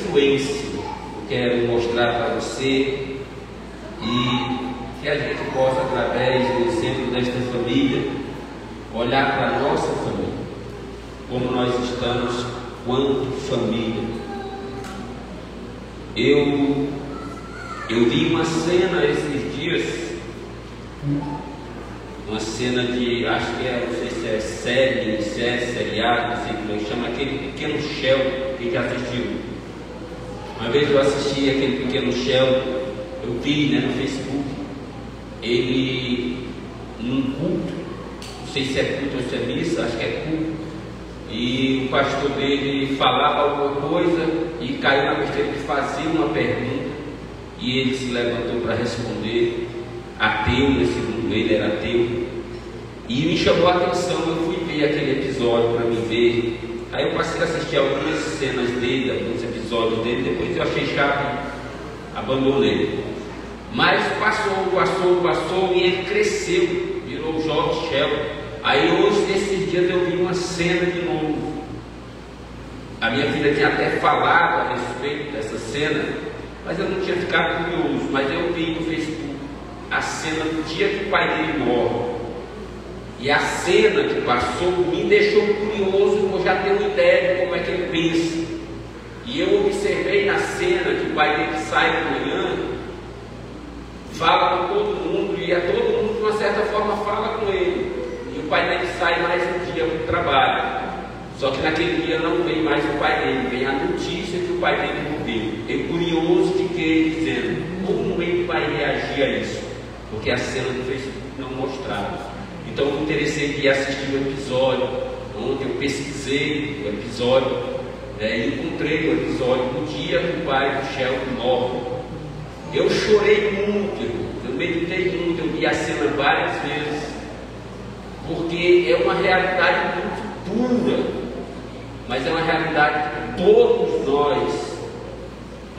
influência eu quero mostrar para você, e que a gente possa, através do exemplo desta família, olhar para a nossa família, como nós estamos quanto família. Eu vi uma cena esses dias, uma cena de, acho que é, não sei se é série, seriado, não sei como chama, aquele Pequeno Sheldon. Quem já assistiu? Uma vez eu assisti aquele Pequeno Sheldon, eu vi, né, no Facebook, ele num culto, não sei se é culto ou se é missa, acho que é culto, e o pastor dele falava alguma coisa e caiu na besteira de fazer uma pergunta, e ele se levantou para responder, ateu, nesse mundo ele era ateu, e me chamou a atenção. Eu fui ver aquele episódio para me ver, aí eu passei a assistir algumas cenas dele, alguns episódios dele, depois eu achei chato, abandonei. Mas passou e ele cresceu, virou o jovem Sheldon. Aí hoje, nesses dias, eu vi uma cena de novo. A minha filha tinha até falado a respeito dessa cena, mas eu não tinha ficado curioso. Mas eu vi no Facebook a cena do dia que o pai dele morre. E a cena que passou me deixou curioso, porque eu já tenho uma ideia de como é que ele pensa. E eu observei na cena que o pai dele sai de manhã, fala com todo mundo, e a todo mundo de uma certa forma fala com ele. E o pai dele sai mais um dia para o trabalho. Só que naquele dia não vem mais o pai dele, vem a notícia que o pai dele morreu. É curioso de que ele dizendo como ele vai reagir a isso, porque a cena do Facebook não mostrava. Então eu me interessei de assistir o episódio. Ontem eu pesquisei o episódio, e encontrei o episódio do dia que o pai do Sheldon morre. Eu chorei muito, eu meditei muito, eu vi a cena várias vezes, porque é uma realidade muito dura, mas é uma realidade que todos nós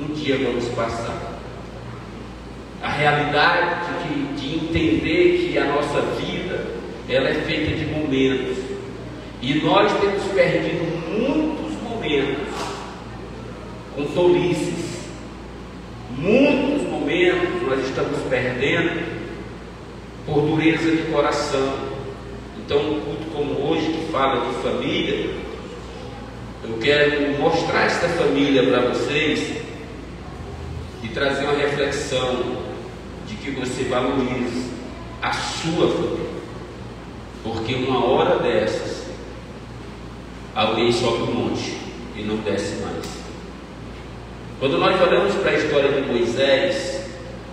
um dia vamos passar. A realidade de entender que a nossa vida ela é feita de momentos, e nós temos perdido muitos momentos com tolices. Muitos momentos nós estamos perdendo por dureza de coração. Então, um culto como hoje, que fala de família, eu quero mostrar esta família para vocês e trazer uma reflexão de que você valorize a sua família, porque uma hora dessas alguém sobe o monte e não desce mais. Quando nós olhamos para a história de Moisés,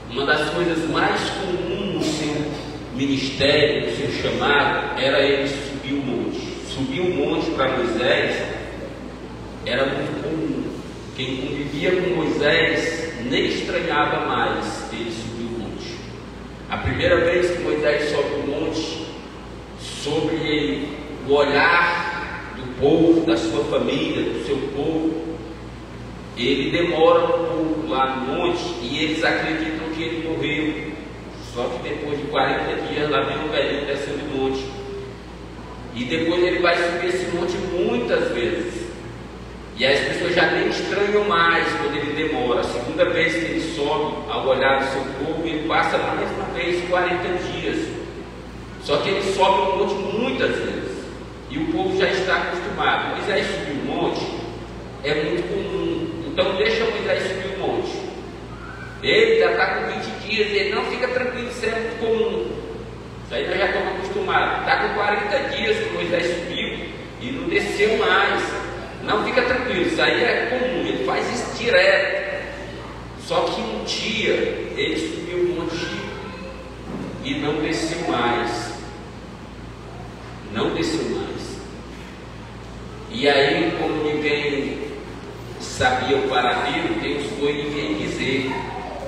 uma das coisas mais comuns no seu ministério, no seu chamado, era ele subir o monte. Subir o monte para Moisés era muito comum. Quem convivia com Moisés nem estranhava mais ele subir o monte. A primeira vez que Moisés sobe o monte, sobre o olhar do povo, da sua família, do seu povo, ele demora um pouco lá no monte e eles acreditam que ele morreu. Só que depois de 40 dias lá vem um velhinho descendo o monte. E depois ele vai subir esse monte muitas vezes. E as pessoas já nem estranham mais quando ele demora. A segunda vez que ele sobe ao olhar do seu povo, ele passa mais uma vez 40 dias. Só que ele sobe o monte muitas vezes. E o povo já está acostumado. Moisés subir o monte é muito comum. Então deixa Moisés subir o monte. Ele já está com 20 dias, ele não fica tranquilo, isso é muito comum. Isso aí nós já estamos acostumados. Está com 40 dias que Moisés subiu e não desceu mais. Não fica tranquilo, isso aí é comum, ele faz isso direto. Só que um dia ele subiu o monte e não desceu mais. Não desceu mais. E aí, como ninguém sabia o paradeiro, Deus foi e veio dizer: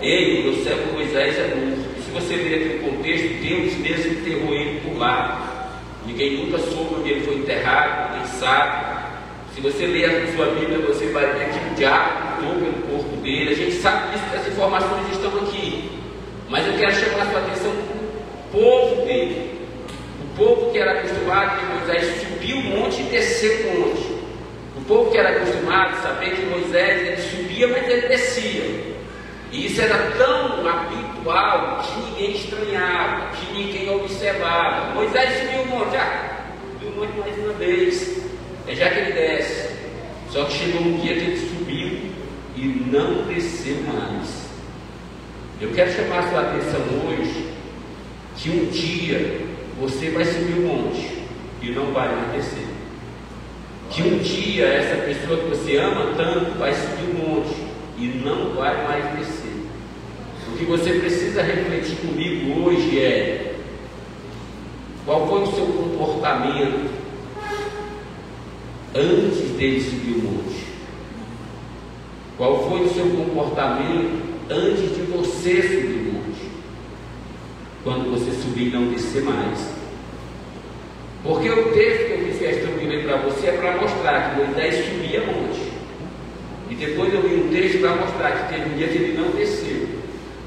ele, meu servo Moisés, é morto. E se você ler aqui o contexto, Deus mesmo enterrou ele por lá. Ninguém nunca soube onde ele foi enterrado, ninguém sabe. Se você ler a sua Bíblia, você vai ver que o diabo lutou pelo corpo dele. A gente sabe disso, que as informações estão aqui. Mas eu quero chamar a sua atenção para o povo dele. O povo que era acostumado que Moisés subiu o monte e desceu o monte. O povo que era acostumado a saber que Moisés ele subia subia, mas ele descia. E isso era tão habitual que ninguém estranhava, que ninguém observava. Moisés subiu o monte, subiu o monte mais uma vez, já que ele desce. Só que chegou um dia que ele subiu e não desceu mais. Eu quero chamar a sua atenção hoje que um dia você vai subir o monte e não vai mais descer. Que um dia essa pessoa que você ama tanto vai subir o monte e não vai mais descer. O que você precisa refletir comigo hoje é: qual foi o seu comportamento antes dele subir o monte? Qual foi o seu comportamento antes de você subir o monte? Quando você subir e não descer mais. Porque o texto que eu fiz questão de ler para você é para mostrar que Moisés subia monte. E depois eu vi um texto para mostrar que teve um dia que ele não desceu.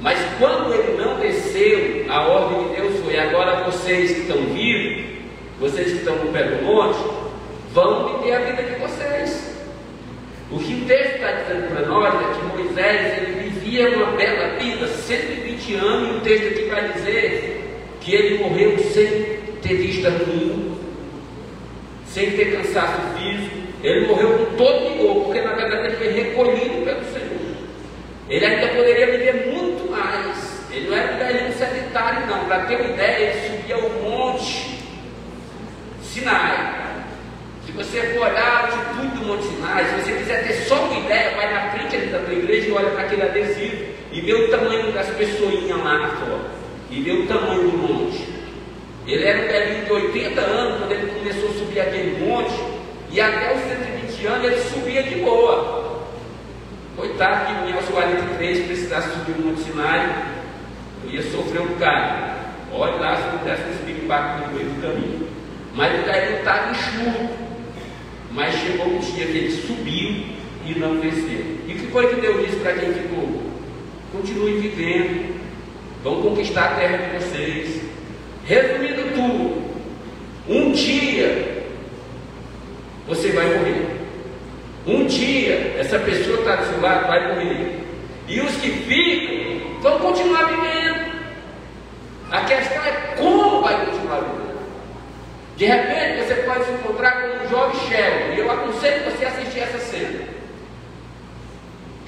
Mas quando ele não desceu, a ordem de Deus foi: agora vocês que estão vivos, vocês que estão no pé do monte, vão viver a vida de vocês. O que o texto está dizendo para nós é que Moisés ele vivia uma bela vida, 120 anos, e o texto aqui vai dizer que ele morreu sem ter vista ruim, sem ter cansaço físico. Ele morreu com todo vigor, porque na verdade ele foi recolhido pelo Senhor. Ele ainda poderia viver muito mais. Ele não era um velhinho sedentário, não. Para ter uma ideia, ele subia o monte Sinai. Se você for olhar a altitude do Monte Sinai, se você quiser ter só uma ideia, vai na frente ali da tua igreja e olha para aquele adesivo e vê o tamanho das pessoinhas lá fora, e vê o tamanho do monte. Ele era um velhinho de 80 anos quando ele começou a subir aquele monte, e até os 120 anos ele subia de boa. Coitado que mim aos 43 precisasse subir o Monte Sinai, eu ia sofrer um bocado. Olha lá se não desse um espiripaco no meio do caminho. Mas o cara estava enxuto. Mas chegou um dia que ele subiu e não desceu. E o que foi que Deus disse para quem ficou? Continue vivendo, vão conquistar a terra de vocês. Resumindo tudo, um dia você vai morrer. Um dia essa pessoa que está do seu lado vai morrer. E os que ficam vão continuar vivendo. A questão é como vai continuar vivendo. De repente você pode se encontrar com um jovem Sheldon, e eu aconselho você a assistir essa cena,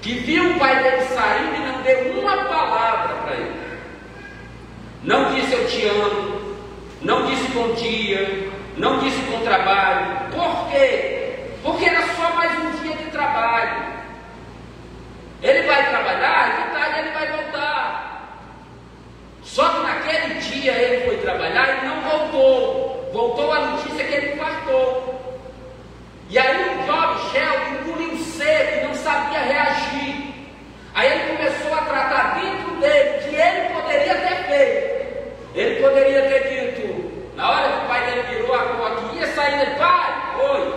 que viu o pai dele saindo e não deu uma palavra para ele. Não disse eu te amo, não disse bom dia, não disse bom trabalho. Por quê? Porque era só mais um dia de trabalho. Ele vai trabalhar e de tarde ele vai voltar. Só que naquele dia ele foi trabalhar e não voltou. Voltou a notícia que ele infartou. E aí o jovem Sheldon engoliu seco e não sabia reagir. Aí ele começou a tratar dentro dele que ele poderia ter feito. Ele poderia ter dito, na hora que o pai dele virou a porta e ia sair, ele: pai, oi,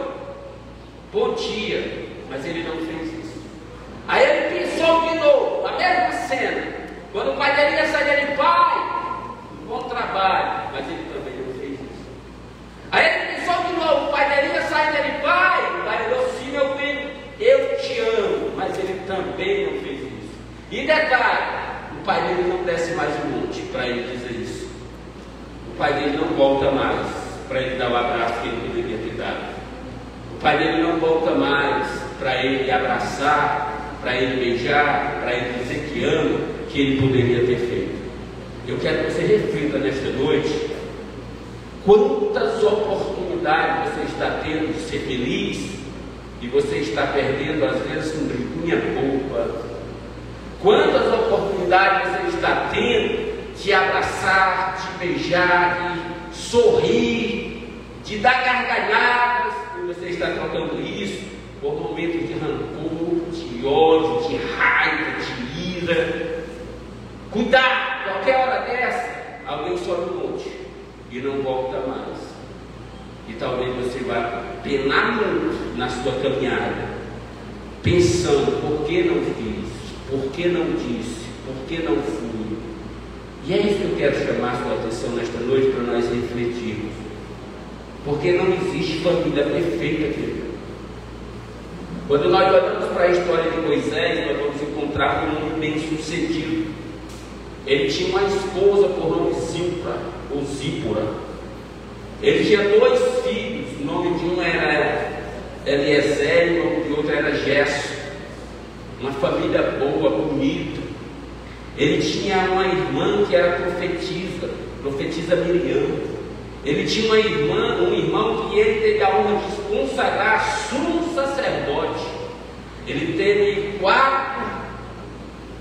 bom dia. Mas ele não fez isso. Aí ele pensou de novo, a mesma cena. Quando o pai dele ia sair, ele: pai, bom trabalho. Mas ele também não fez isso. Aí ele pensou de novo, o pai dele ia sair, ele: pai, eu sim, meu filho, eu te amo. Mas ele também não fez isso. E detalhe, o pai dele não desce mais o monte para ele dizer isso. O pai dele não volta mais para ele dar o abraço que ele poderia ter dado. O pai dele não volta mais para ele abraçar, para ele beijar, para ele dizer que ama, que ele poderia ter feito. Eu quero que você reflita nesta noite quantas oportunidades você está tendo de ser feliz e você está perdendo às vezes com briguinha boba. Quantas oportunidades você está tendo de abraçar, de beijar, de sorrir, de dar gargalhadas, e você está trocando isso por momentos de rancor, de ódio, de raiva, de ira. Cuidado, qualquer hora dessa, alguém sobe um monte e não volta mais. E talvez você vá penar muito na sua caminhada, pensando: por que não fiz? Por que não disse? Por que não fui? E é isso que eu quero chamar a sua atenção nesta noite para nós refletirmos. Porque não existe família perfeita, querido. Quando nós olhamos para a história de Moisés, nós vamos encontrar um homem bem sucedido. Ele tinha uma esposa por nome Zípora, ou Zípora. Ele tinha 2 filhos, o nome de um era Eliezer e o nome de outro era Gesso. Uma família boa, bonita. Ele tinha uma irmã que era profetisa Miriam. Ele tinha um irmão que ele teve a honra de consagrar sumo sacerdote. Ele teve 4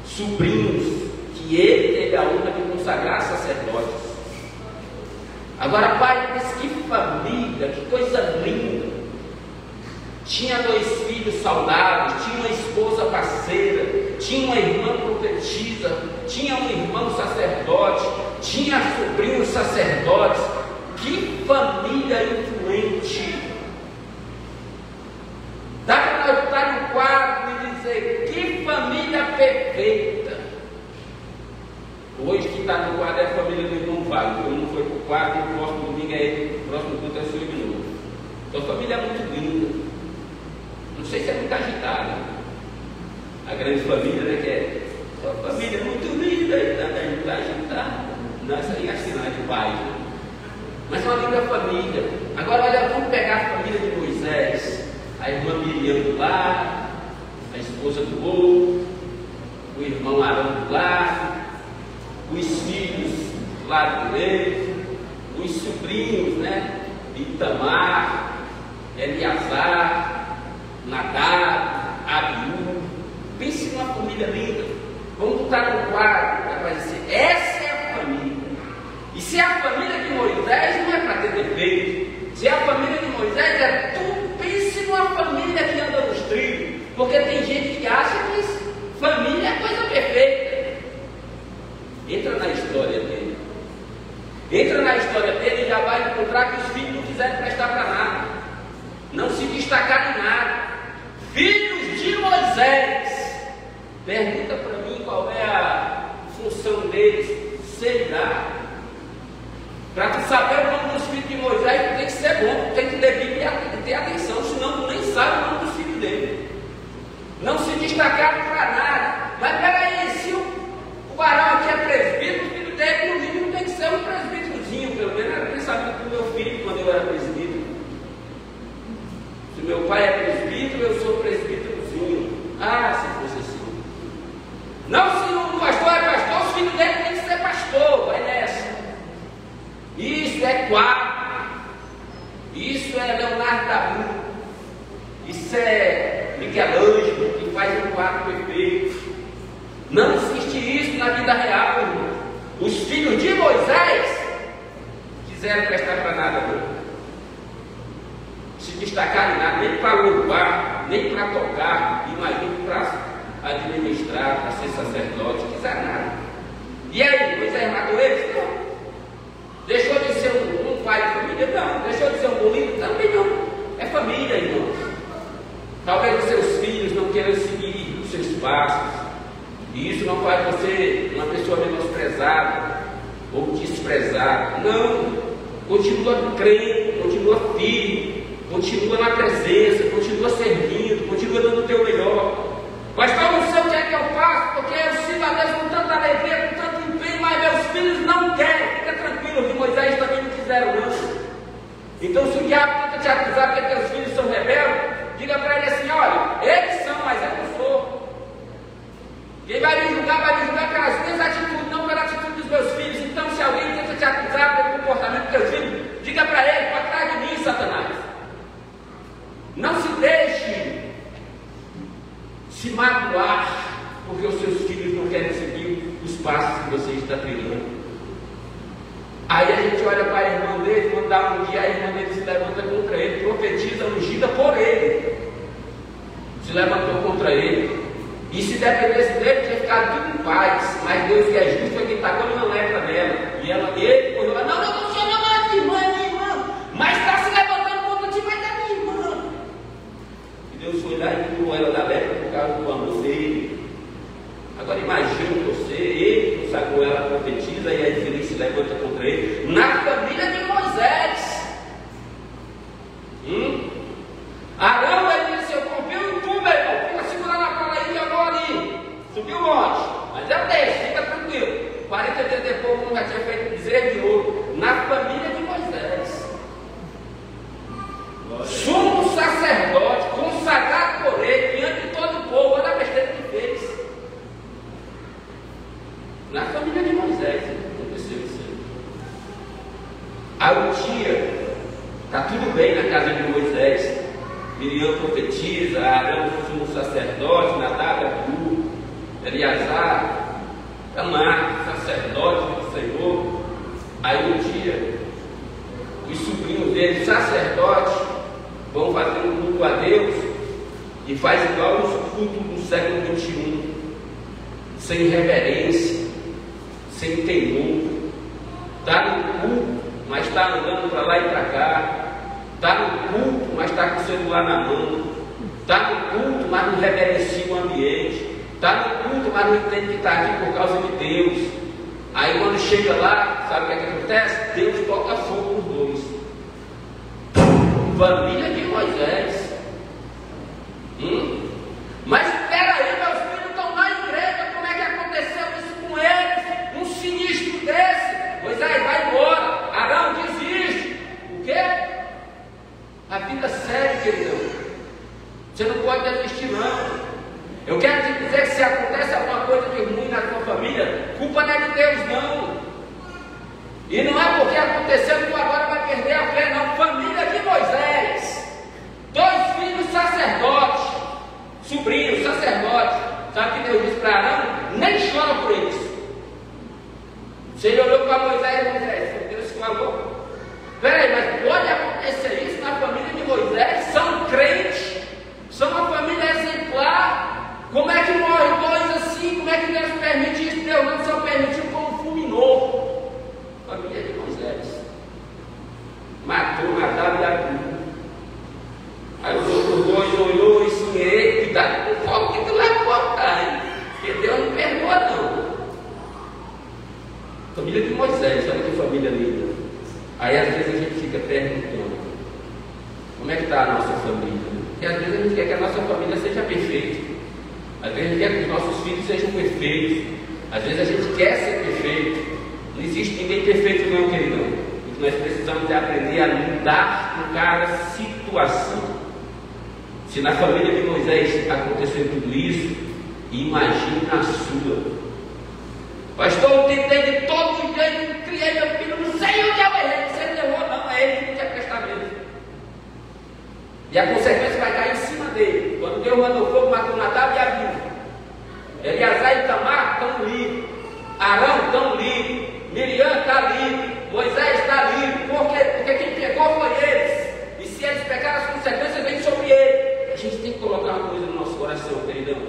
sobrinhos que ele teve a honra de consagrar sacerdotes. Agora, pai, diz que família, que coisa linda. Tinha 2 filhos saudáveis, tinha uma esposa parceira, tinha uma irmã profetisa, tinha um irmão sacerdote, tinha sobrinhos sacerdotes. Que família influente! Dá para nós estar no quadro e dizer: que família perfeita! Hoje que está no quadro é a família do irmão Wagner. Eu não foi para o quadro, o próximo domingo é ele, o próximo culto é o senhor de novo. Então a família é muito linda. Não sei se é muito agitada. A grande família, né? Que é a família é muito linda e também muito agitada. Não, isso aí é sinal de paz, né? Mas uma linda família. Agora olha, vamos pegar a família de Moisés. A irmã Miriam do lado, a esposa do outro, o irmão Arão do lado, os filhos do lado dele, os sobrinhos, né? Itamar, Eleazar, Nadab, Abiú. Pense numa família linda. Vamos botar no quadro para dizer: essa é a família. E se a família de Moisés não é para ter defeito, se a família de Moisés é tudo, pense numa família que anda nos trilhos, porque tem gente que acha que família é coisa perfeita. Entra na história dele. Entra na história dele e já vai encontrar que os filhos não quiseram prestar para nada, não se destacaram em nada. Filhos de Moisés. Pergunta para mim qual é a função deles. Sei lá. Para tu saber o nome dos filhos de Moisés, tu tem que ser bom, tu tem que ler Bíblia e ter atenção, senão tu nem sabe o nome dos filhos dele. Não se destacaram para nada. Mas peraí, se o varão aqui é presbítero, o filho dele no mínimo tem que ser um presbíterozinho, pelo menos era o pensamento do meu filho quando eu era presbítero. Se meu pai é presbítero, eu sou presbíterozinho. Ah, se fosse assim. Não, se o pastor é pastor, os filhos dele tem que ser pastor, vai nessa. Isso é quadro, isso é Leonardo da Vinci, isso é Michelangelo que faz um quadro perfeito. Não existe isso na vida real, irmão. Os filhos de Moisés quiseram prestar para nada, não. Se destacaram em nada, nem para louvar, nem para tocar, imagine para administrar, para ser sacerdote, quiseram nada. E aí, Moisés matou eles? Não. Deixou de ser um pai de família? Não. Deixou de ser um bom líder? Também não. É família, irmãos. Talvez os seus filhos não queiram seguir os seus passos, e isso não faz você uma pessoa menosprezada ou desprezada. Não. Continua crendo, continua firme, continua na presença, continua servindo, continua dando o teu melhor. Mas não sei o que é que eu faço, porque eu sirvo a Deus com tanta alegria, com tanto empenho, mas meus filhos não querem. Fica tranquilo, que Moisés também não quiseram não. Então se o diabo tenta te acusar porque teus filhos são rebeldes, diga para ele assim: olha, eles são, mas eu não sou. Quem vai me julgar pelas minhas atitudes, não pela atitude dos meus filhos. Então se alguém tenta te acusar pelo comportamento dos teus filhos, diga para ele: para trás de mim, Satanás. Não se deixe se magoar porque os seus filhos não querem seguir os passos que você está trilhando. Aí a gente olha para a irmã dele, quando dá um dia, a irmã dele se levanta contra ele, profetiza ungida por ele, se levantou contra ele, e se dependesse dele, tinha ficado tudo em paz. Mas Deus, que é justo, foi que tacou uma lepra nela, e ele correu: não, é minha irmã, mas está se levantando contra ti, mas é minha irmã. E Deus foi lá e curou ela da lepra por causa do amor dele. Agora imagine você, ele consagrou ela, profetiza, e aí ele se levanta contra ele, na família de Moisés. Arão, ele disse: eu confio em tu, já tinha feito bezerro de ouro na família de Moisés. Sumo sacerdote, consagrado por ele, diante de todo o povo. Olha a besteira que fez. Na família de Moisés aconteceu isso aí. Aí um dia, está tudo bem na casa de Moisés. Miriam profetiza, Arão, sumo sacerdote, Nadab, Abiú, Eleazar, Tamar, sacerdote do Senhor. Aí um dia, os sobrinhos dele, sacerdotes, vão fazer um culto a Deus e faz igual os cultos do século XXI, sem reverência, sem temor. Está no culto, mas está andando para lá e para cá. Está no culto, mas está com o celular na mão. Está no culto, mas não reverencia o ambiente. Está no culto, mas não entende que está aqui por causa de Deus. Aí quando chega lá, sabe o que é que acontece? Deus toca fogo nos dois. Família de Moisés. Mas espera aí, meus filhos estão na igreja. Como é que aconteceu isso com eles? Um sinistro desse. Moisés vai embora. Arão desiste. O quê? A vida séria, queridão. Você não pode desistir, não. Eu quero te dizer que se acontece alguma coisa de ruim na tua família, culpa não é de Deus, não. E não é porque aconteceu que tu agora vai perder a fé, não. Família de Moisés. 2 filhos sacerdotes. Sobrinhos sacerdotes. Sabe o que Deus disse para Arão? Nem chora por eles. Se ele olhou para Moisés, Deus falou: peraí, mas pode acontecer isso na família de Moisés? São crentes, são uma família exemplar. Como é que morre 2 assim? Como é que Deus permite isso? Deus não só permitiu como fulminou. Família de Moisés. Matou Nadab e Abiú. Aí os outros 2 olhou e sonhei. Cuidado com o fogo que tu vai botar, hein? Porque Deus não perdoa, não. Família de Moisés, olha que família linda. Aí às vezes a gente fica perguntando: como é que está a nossa família? Porque às vezes a gente quer que a nossa família seja perfeita. Às vezes a gente quer que os nossos filhos sejam perfeitos. Às vezes a gente quer ser perfeito. Não existe ninguém perfeito, não, queridão. O que nós precisamos é aprender a lidar com cada situação. Se na família de Moisés aconteceu tudo isso, imagine na sua. Pastor, eu tentei de todo jeito, criei meu filho, não sei onde eu errei. Você não errou, não, é ele que não tinha prestado mesmo. E a consequência vai cair em cima dele. Quando Deus mandou fogo, matou Nadab e Abiú. Eleazar e Tamar estão livres. Arão estão livres. Miriam está livre. Moisés está livre. Por quê? Porque quem pegou foi eles. E se eles pegaram, as consequências vêm sobre ele. A gente tem que colocar uma coisa no nosso coração, queridão.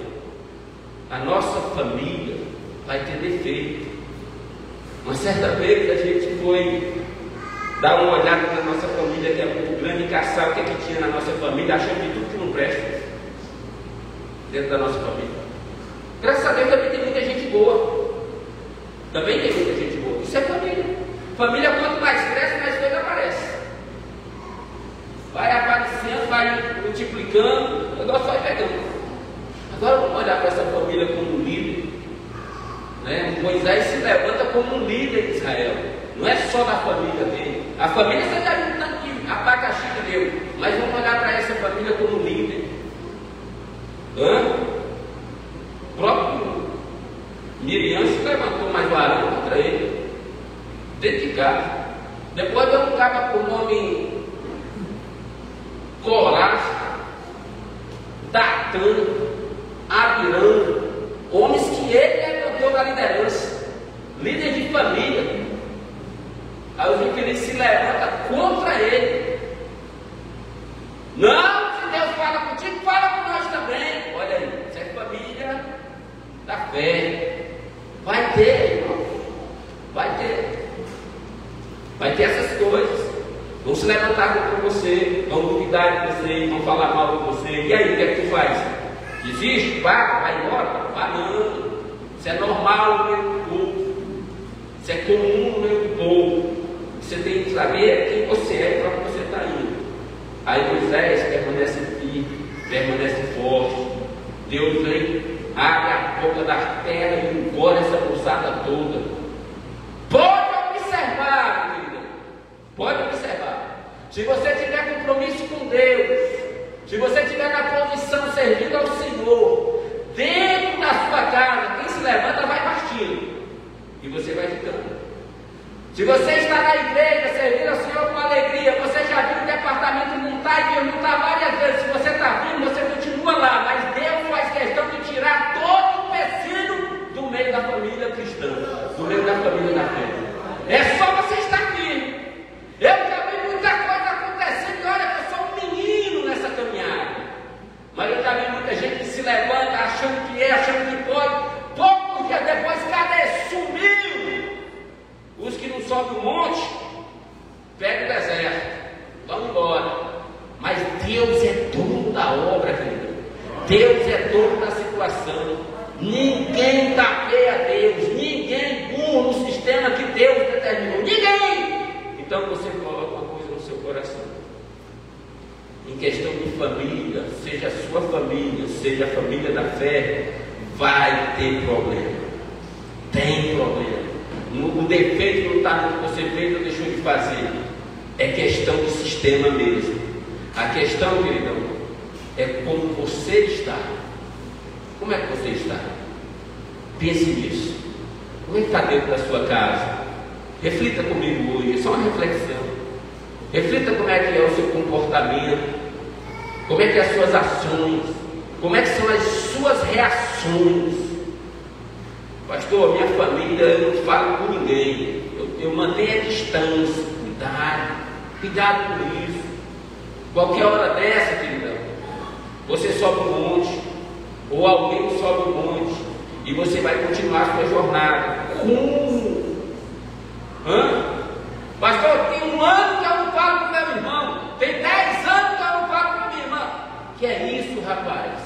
A nossa família vai ter defeito. Uma certa vez a gente foi dar uma olhada na nossa família, que é muito grande, e caçar o que é que tinha na nossa família, achando de tudo que não presta dentro da nossa família. Graças a Deus também tem muita gente boa. Também tem muita gente boa. Isso é família. Família, quanto mais cresce, mais coisa aparece. Vai aparecendo, vai multiplicando, o negócio vai pegando. Agora vamos olhar para essa família como um líder. Moisés se levanta como um líder de Israel. Não é só da família dele. A família você já viu tanto que abacaxi que deu. Mas vamos olhar para essa família como líder. O próprio Miriam se levantou mais varão contra ele. Dentro de casa. Depois deu um cara por nome Corás, Datã, Abirão. Homens que ele levantou da liderança. Líder de família. Aí os infeliz se levanta contra ele. Não, se Deus fala contigo, fala com nós também. Olha aí, isso é família da fé. Vai ter, irmão. Vai ter. Vai ter essas coisas. Vão se levantar contra você, vão duvidar de você, vão falar mal de você. E aí, o que é que tu faz? Desiste? Vai embora? Vai não. Isso é normal no meio do povo. Isso é comum no meio do povo. Você tem que saber quem você é e para onde você está indo. Aí Moisés permanece firme, permanece forte. Deus vem, abre a boca da terra e engole essa moçada toda. Pode se você tiver compromisso com Deus, se você estiver na posição servindo ao Senhor, dentro da sua casa, quem se levanta vai partindo e você vai ficando. Se você está na igreja servindo ao Senhor com alegria, você já viu o departamento montar e desmontar várias vezes. Se você está vindo, você continua lá, mas Deus faz questão de tirar todo o empecilho do meio da família cristã, do meio da família da fé. É só você estar firme. Eu já vi muita coisa acontecendo e olha, eu sou um menino nessa caminhada. Mas eu já vi muita gente que se levanta achando que é, achando que pode. Poucos dias depois, cadê? Sumiu. Os que não sobem o monte, pegam o deserto, vão embora. Mas Deus é dono da obra, querido. Deus é dono da situação. Ninguém tapeia a Deus, ninguém burro no sistema que Deus determinou. Ninguém! Então você coloca uma coisa no seu coração. Em questão de família, seja a sua família, seja a família da fé, vai ter problema. Tem problema. O defeito não está no que você fez ou deixou de fazer. É questão de sistema mesmo. A questão, queridão, é como você está. Como é que você está? Pense nisso. Como é que está dentro da sua casa? Reflita comigo hoje, é só uma reflexão. Reflita como é que é o seu comportamento, como é que é as suas ações, como é que são as suas reações. Pastor, minha família, eu não falo com ninguém, eu mantenho a distância. Cuidado com isso. Qualquer hora dessa, queridão, você sobe um monte, ou alguém sobe um monte, e você vai continuar a sua jornada. Pastor, tem 1 ano que eu não falo com meu irmão, tem 10 anos que eu não falo com minha irmã. Que é isso, rapaz?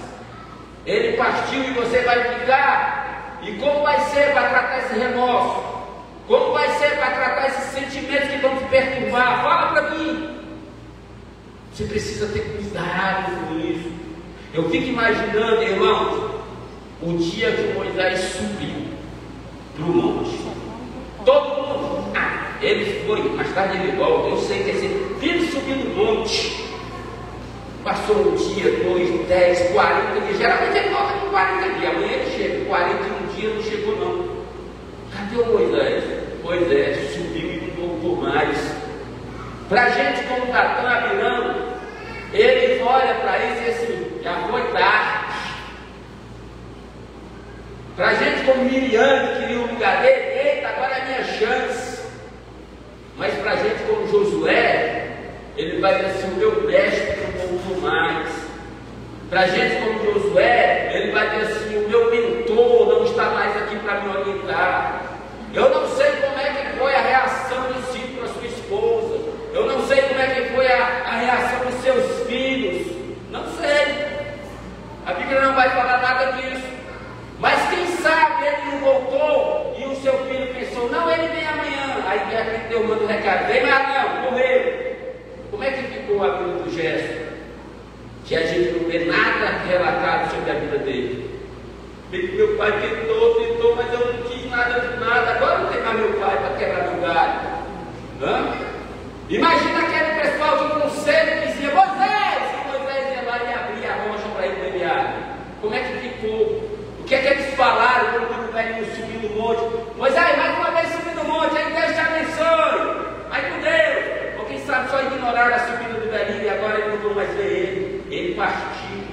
Ele partiu e você vai ficar. E como vai ser para tratar esse remorso? Como vai ser para tratar esses sentimentos que vão te perturbar? Fala para mim. Você precisa ter cuidado com isso. Eu fico imaginando, irmãos, o dia que Moisés subiu para o monte. Todo mundo, ele foi, mais tarde ele volta. Eu sei que esse filho subiu no monte. Passou um dia, 2, 10, 40 dias. Geralmente ele volta com 40 dias. Amanhã ele chega. 41 dias não chegou não. Cadê o Moisés? Moisés subiu e não voltou mais. Para a gente como Datã Abiram, ele olha para isso e assim, já foi tarde. Para a gente como Miriam, que queria um lugar dele, eita, agora é a minha chance. Mas para a gente como Josué, ele vai dizer assim, o meu mestre não voltou mais. Para a gente como Josué, ele vai dizer assim, o meu mentor não está mais aqui para me orientar. Eu não sei como é que foi a reação do Ciro para sua esposa. Eu não sei como é que foi a reação dos seus filhos. Não sei. A Bíblia não vai falar nada disso. Mas quem sabe ele não voltou e o seu filho pensou, não, ele vem amanhã. Aí Deus manda um recado, vem lá não, morreu. Como é que ficou a vida do Gerson? Que a gente não vê nada relatado sobre a vida dele. Meu pai tentou, mas eu não tinha nada de nada. Agora não tem mais meu pai para quebrar meu galho. Imagina aquele pessoal que com sede dizia, Moisés! E Moisés ia lá e abria a rocha para ele beber água. Como é que ficou? O que é que eles falaram quando o velhinho subiu no monte? Moisés, mais uma vez subir no monte, aí Deus te abençoe. Vai com Deus. Ou quem sabe só ignoraram a subida do velhinho e agora ele não vão mais ver ele. Ele partiu.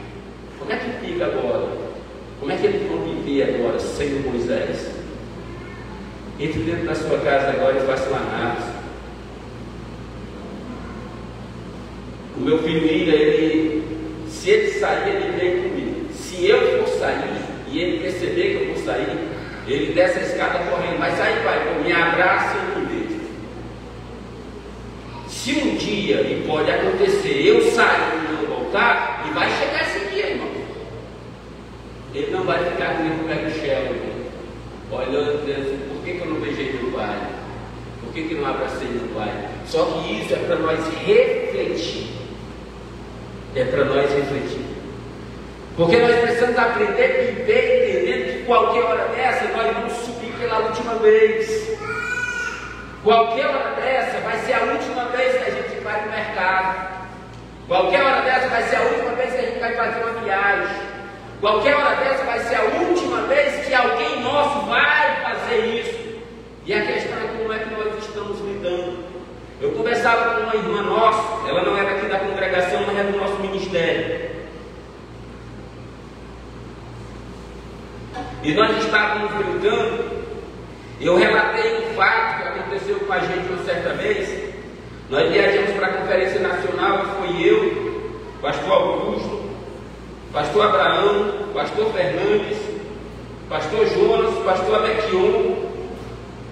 Como é que fica agora? Como é que eles vão viver agora sem o Moisés? Entre dentro da sua casa agora e faça uma análise. O meu filho Ira, se ele sair, ele vem comigo. Se eu for sair e ele perceber que eu vou sair, ele desce a escada correndo. Mas aí, pai, me abraça e me beija. Se um dia, e pode acontecer, eu sair e não voltar, e vai chegar esse dia, irmão. Ele não vai ficar comigo no pé do chão, olhando e dizendo assim, por que eu não beijei meu pai? Por que eu não abracei meu pai? Só que isso é para nós refletir. É para nós refletir. Porque nós precisamos aprender a viver entendendo que qualquer hora dessa nós vamos subir pela última vez. Qualquer hora dessa vai ser a última vez que a gente vai no mercado. Qualquer hora dessa vai ser a última vez que a gente vai fazer uma viagem. Qualquer hora dessa vai ser a última vez que alguém nosso vai fazer isso. E a questão é como é que nós estamos lidando. Eu conversava com uma irmã nossa, ela não era aqui da congregação, mas era do nosso ministério. E nós estávamos brincando. Eu relatei um fato que aconteceu com a gente uma certa vez. Nós viajamos para a Conferência Nacional, foi eu, pastor Augusto, pastor Abraão, pastor Fernandes, pastor Jonas, pastor Abequion.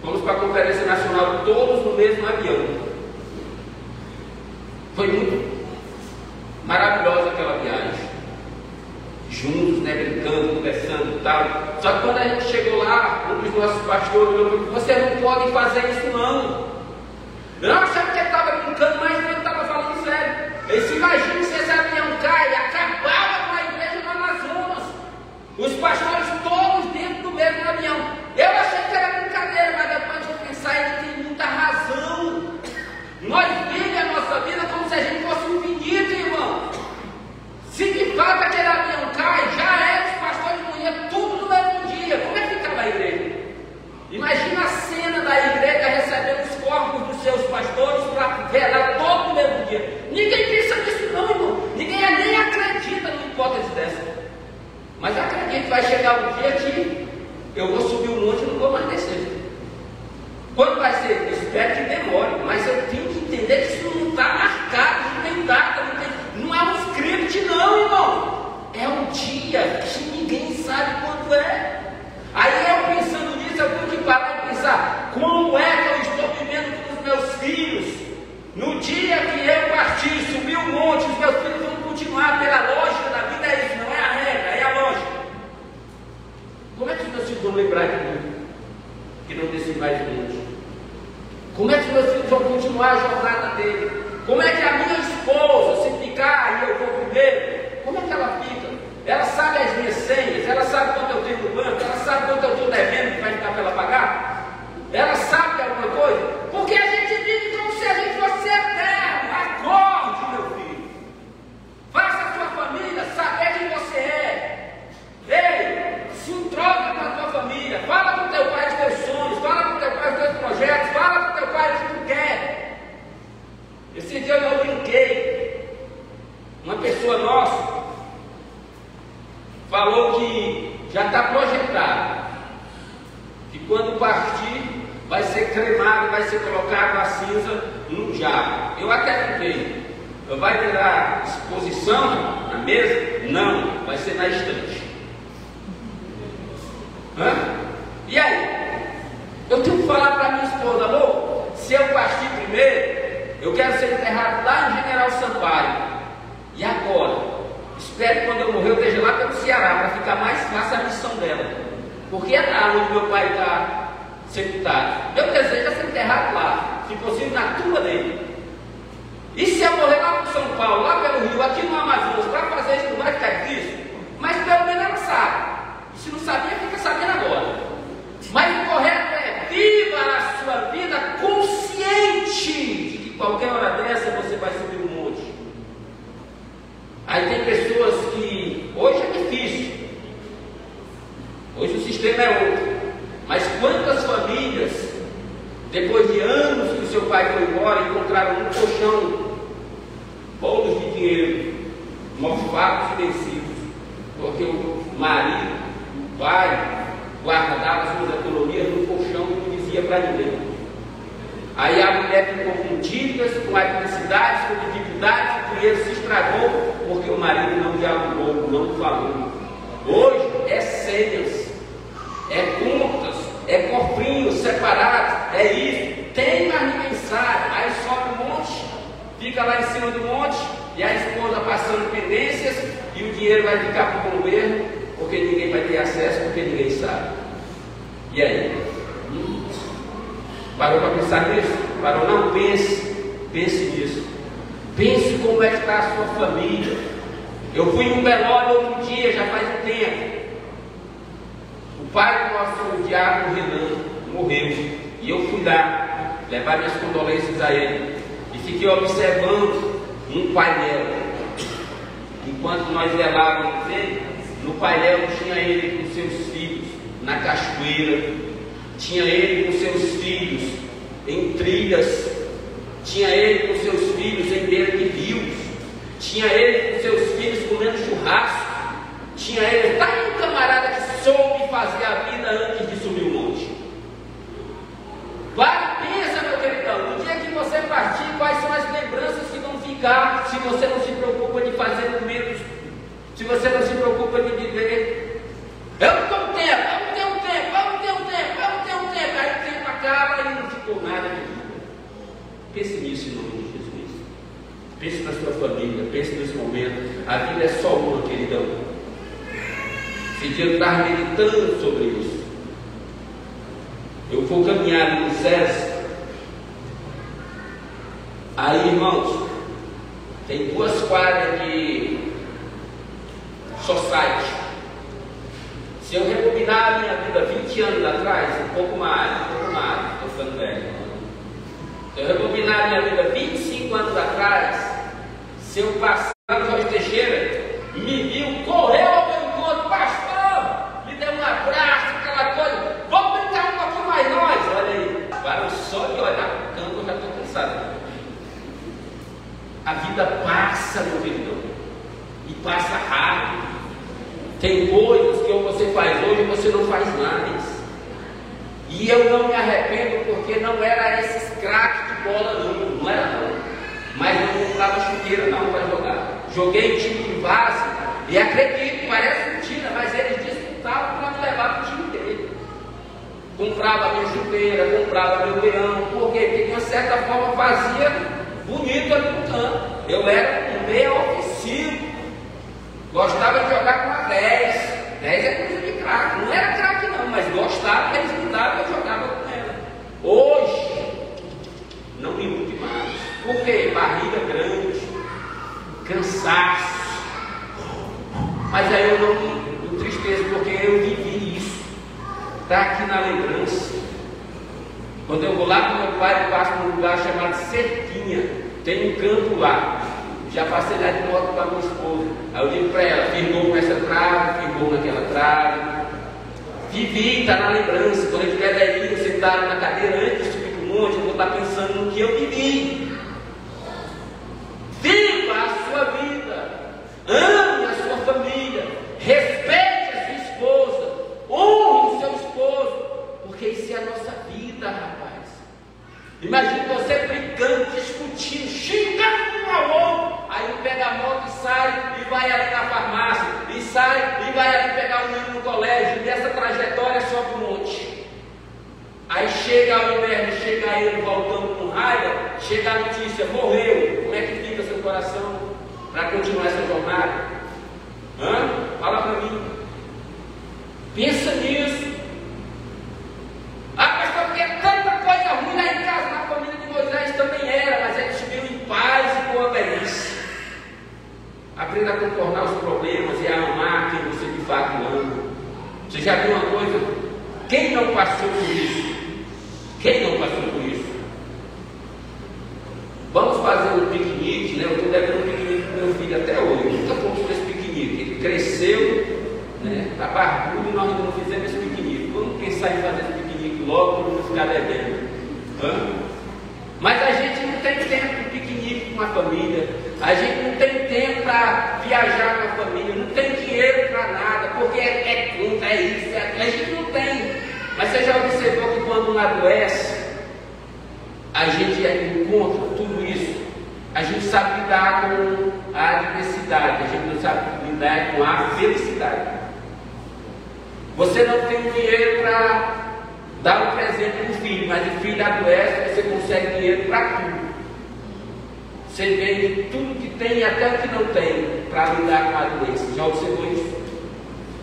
Fomos para a Conferência Nacional todos no mesmo avião. Foi muito maravilhosa aquela viagem. Juntos, né, brincando, conversando e tal. Só que quando a gente chegou lá, um dos nossos pastores olhou e falou: vocês não podem fazer isso não. Eu não achava que ele estava brincando, mas ele estava falando sério. Ele se imagina se esse avião cai e acabava com a igreja no Amazonas. Os pastores todos dentro do mesmo avião. Eu achei que era brincadeira, mas depois de pensar, ele tem muita razão. Nós vivemos a nossa vida como se a gente fosse infinito, irmão. Se de fato aquele avião cai, já era, os pastores morriam tudo no mesmo dia. Como é que ficava a igreja? Imagina a cena da igreja recebendo os corpos dos seus pastores para velar todo no mesmo dia. Ninguém pensa nisso não, irmão. Ninguém nem acredita numa hipótese dessa. Mas acredito que vai chegar um dia que eu vou subir um monte e não vou mais descer. Quando vai ser? Espero que demore. Mas eu tenho que entender que isso não está marcado, não tem data, não é um script não, irmão. É um dia que ninguém sabe quando é. Aí eu pensando nisso, eu tenho que parar e pensar: como é que eu estou vivendo com os meus filhos? No dia que eu partir, subir um monte, os meus filhos vão continuar pela lógica da vida. É isso, não é a regra, é a lógica. Como é que os meus filhos vão lembrar de mim, que não desci mais um monte? Como é que os meus filhos vão continuar a jornada dele? Como é que a minha esposa, se ficar e eu vou primeiro, como é que ela fica? Ela sabe as minhas senhas, ela sabe quanto eu tenho no banco, ela sabe quanto eu estou devendo que vai ficar para ela pagar? Ela sabe de alguma coisa? Porque a gente vive como se a gente fosse eterno. Acorde, meu filho. Faça a sua família saber quem você é. Ei, se entroca com a tua família. Fala com teu pai os teus sonhos, fala com teu pai os teus projetos, fala com teu pai o que tu quer. Esse dia eu brinquei. Uma pessoa nossa falou que já está projetado que quando partir vai ser cremado, vai ser colocado a cinza num jarro. Eu até brinquei: vai virar exposição na mesa? Não, vai ser na estante. E aí? Eu tenho que falar para minha esposa: amor, se eu partir primeiro, eu quero ser enterrado lá em General Sampaio. E agora? Espero que quando eu morrer eu esteja lá pelo Ceará, para ficar mais fácil a missão dela. Porque é lá onde meu pai está sepultado. Meu desejo é ser enterrado lá, se possível na tumba dele. E se eu morrer lá para São Paulo, lá pelo Rio, aqui no Amazonas, para fazer isso, não vai ficar difícil? Mas pelo menos ela sabe. E se não sabia, fica sabendo agora. Mas o correto é: viva a sua vida consciente de que qualquer hora dessa você vai subir um monte. Aí tem pessoas que hoje é difícil, hoje o sistema é outro, mas quantas famílias, depois de anos que o seu pai foi embora, encontraram um colchão, bolos de dinheiro, mofados e vencidos, porque o marido, o pai, guardava suas economias no colchão e não dizia para ninguém. Aí a mulher ficou com dívidas, com adversidades, com dificuldades, o dinheiro se estragou, porque o marido não dialogou, não falou. Hoje é senhas, é contas, é cofrinhos separados, é isso. Tem, mas ninguém sabe. Aí sobe um monte, fica lá em cima do monte, e a esposa passando pendências, e o dinheiro vai ficar para o governo, porque ninguém vai ter acesso, porque ninguém sabe. E aí? Parou para pensar nisso? Parou? Não, pense nisso. Pense como é que está a sua família. Eu fui em um velório outro dia, já faz um tempo. O pai do nosso diácono Renan morreu. E eu fui lá levar minhas condolências a ele. e fiquei observando um painel. Enquanto nós velávamos ele, no painel tinha ele com seus filhos na cachoeira, tinha ele com seus filhos em trilhas, tinha ele com seus filhos em beira de rios, tinha ele com seus filhos comendo churrasco, tinha ele, tá aí um camarada que soube fazer a vida antes de subir o monte. Vai, pensa, meu queridão, no dia que você partir, quais são as lembranças que vão ficar, se você não se preocupa de fazer momentos, se você não se preocupa de viver. Eu não tenho tempo, eu não tenho tempo, eu não tenho tempo, eu não tenho tempo, aí o tempo acaba e não ficou nada de vida. Pense nisso em nome de Jesus. Pense na sua família, pense nesse momento. A vida é só uma, queridão. Esse dia eu estava meditando sobre isso. Eu vou caminhar no SESC. Aí, irmãos, tem 2 quadras de society. Se eu rebobinar a minha vida 20 anos atrás, um pouco mais, estou ficando velho. Se eu rebobinar a minha vida 25 anos atrás, se eu passar no Jorge Teixeira, me viu, correu ao meu encontro, pastor, me deu um abraço, aquela coisa, vamos brincar um pouquinho mais nós, olha aí, para só de olhar para o campo eu já estou cansado. A vida passa, meu querido, e passa rápido. Tem coisas que você faz hoje e você não faz mais. E eu não me arrependo porque não era esses craques de bola não era não. Mas não comprava chuteira não para jogar. Joguei em time de base e acredito, parece mentira, mas eles disputavam para me levar para o time dele. Comprava minha chuteira, comprava meu leão, por quê? Porque de uma certa forma fazia bonito ali no campo. Eu era um meia ofensivo. Gostava de jogar com a 10. 10 é coisa de craque. Não era craque não, mas gostava que eles me davam e eu jogava com ela. Hoje, não me ilude mais. Por quê? Barriga grande, cansaço. Mas aí eu não me entristeço porque eu vivi isso. Está aqui na lembrança. Quando eu vou lá com meu pai, eu passo num lugar chamado Cerquinha. Tem um campo lá. Já passei lá de moto com a minha esposa. Aí eu digo para ela, firmou com essa trave, firmou naquela trave. Vivi, está na lembrança. Quando eu estiver velhinho, sentado na cadeira antes de subir para o monte, eu vou estar pensando no que eu vivi. Viva a sua vida. Ame a sua família. Respeite a sua esposa. Honre o seu esposo. Porque isso é a nossa vida, rapaz. Imagina você brigando, discutindo, xingando um ao outro. Aí um pega a moto e sai e vai ali na farmácia, e sai e vai ali pegar o menino no colégio, e dessa trajetória sobe um monte. Aí chega o inverno, chega ele voltando com raiva, chega a notícia, morreu. Como é que fica seu coração para continuar essa jornada? Fala para mim. Pensa nisso. Ah, pastor, porque tanta coisa ruim lá em casa, na família de Moisés também era, mas eles viviam em paz e boa velhice. Aprenda a contornar os problemas e a amar quem você de fato ama. Você já viu uma coisa? Quem não passou por isso? Quem não passou por isso? Vamos fazer um piquenique, né? Eu estou devendo um piquenique para meu filho até hoje. Eu nunca fomos esse piquenique. Ele cresceu, né? Está barbudo e nós não fizemos esse piquenique. Vamos pensar em fazer esse piquenique logo para não ficar devendo. Mas a gente não tem tempo de piquenique com a família. A gente não tem tempo para viajar com a família. Não tem dinheiro para nada. Porque é conta, é isso, é aquilo. A gente não tem. Mas você já observou que quando um adoece, a gente encontra tudo isso. A gente sabe lidar com a adversidade. A gente não sabe lidar com a felicidade. Você não tem dinheiro para dar um presente para o filho, mas o filho adoece, você consegue dinheiro para tudo. Você vende tudo que tem e até o que não tem para lidar com a doença. Já observou isso?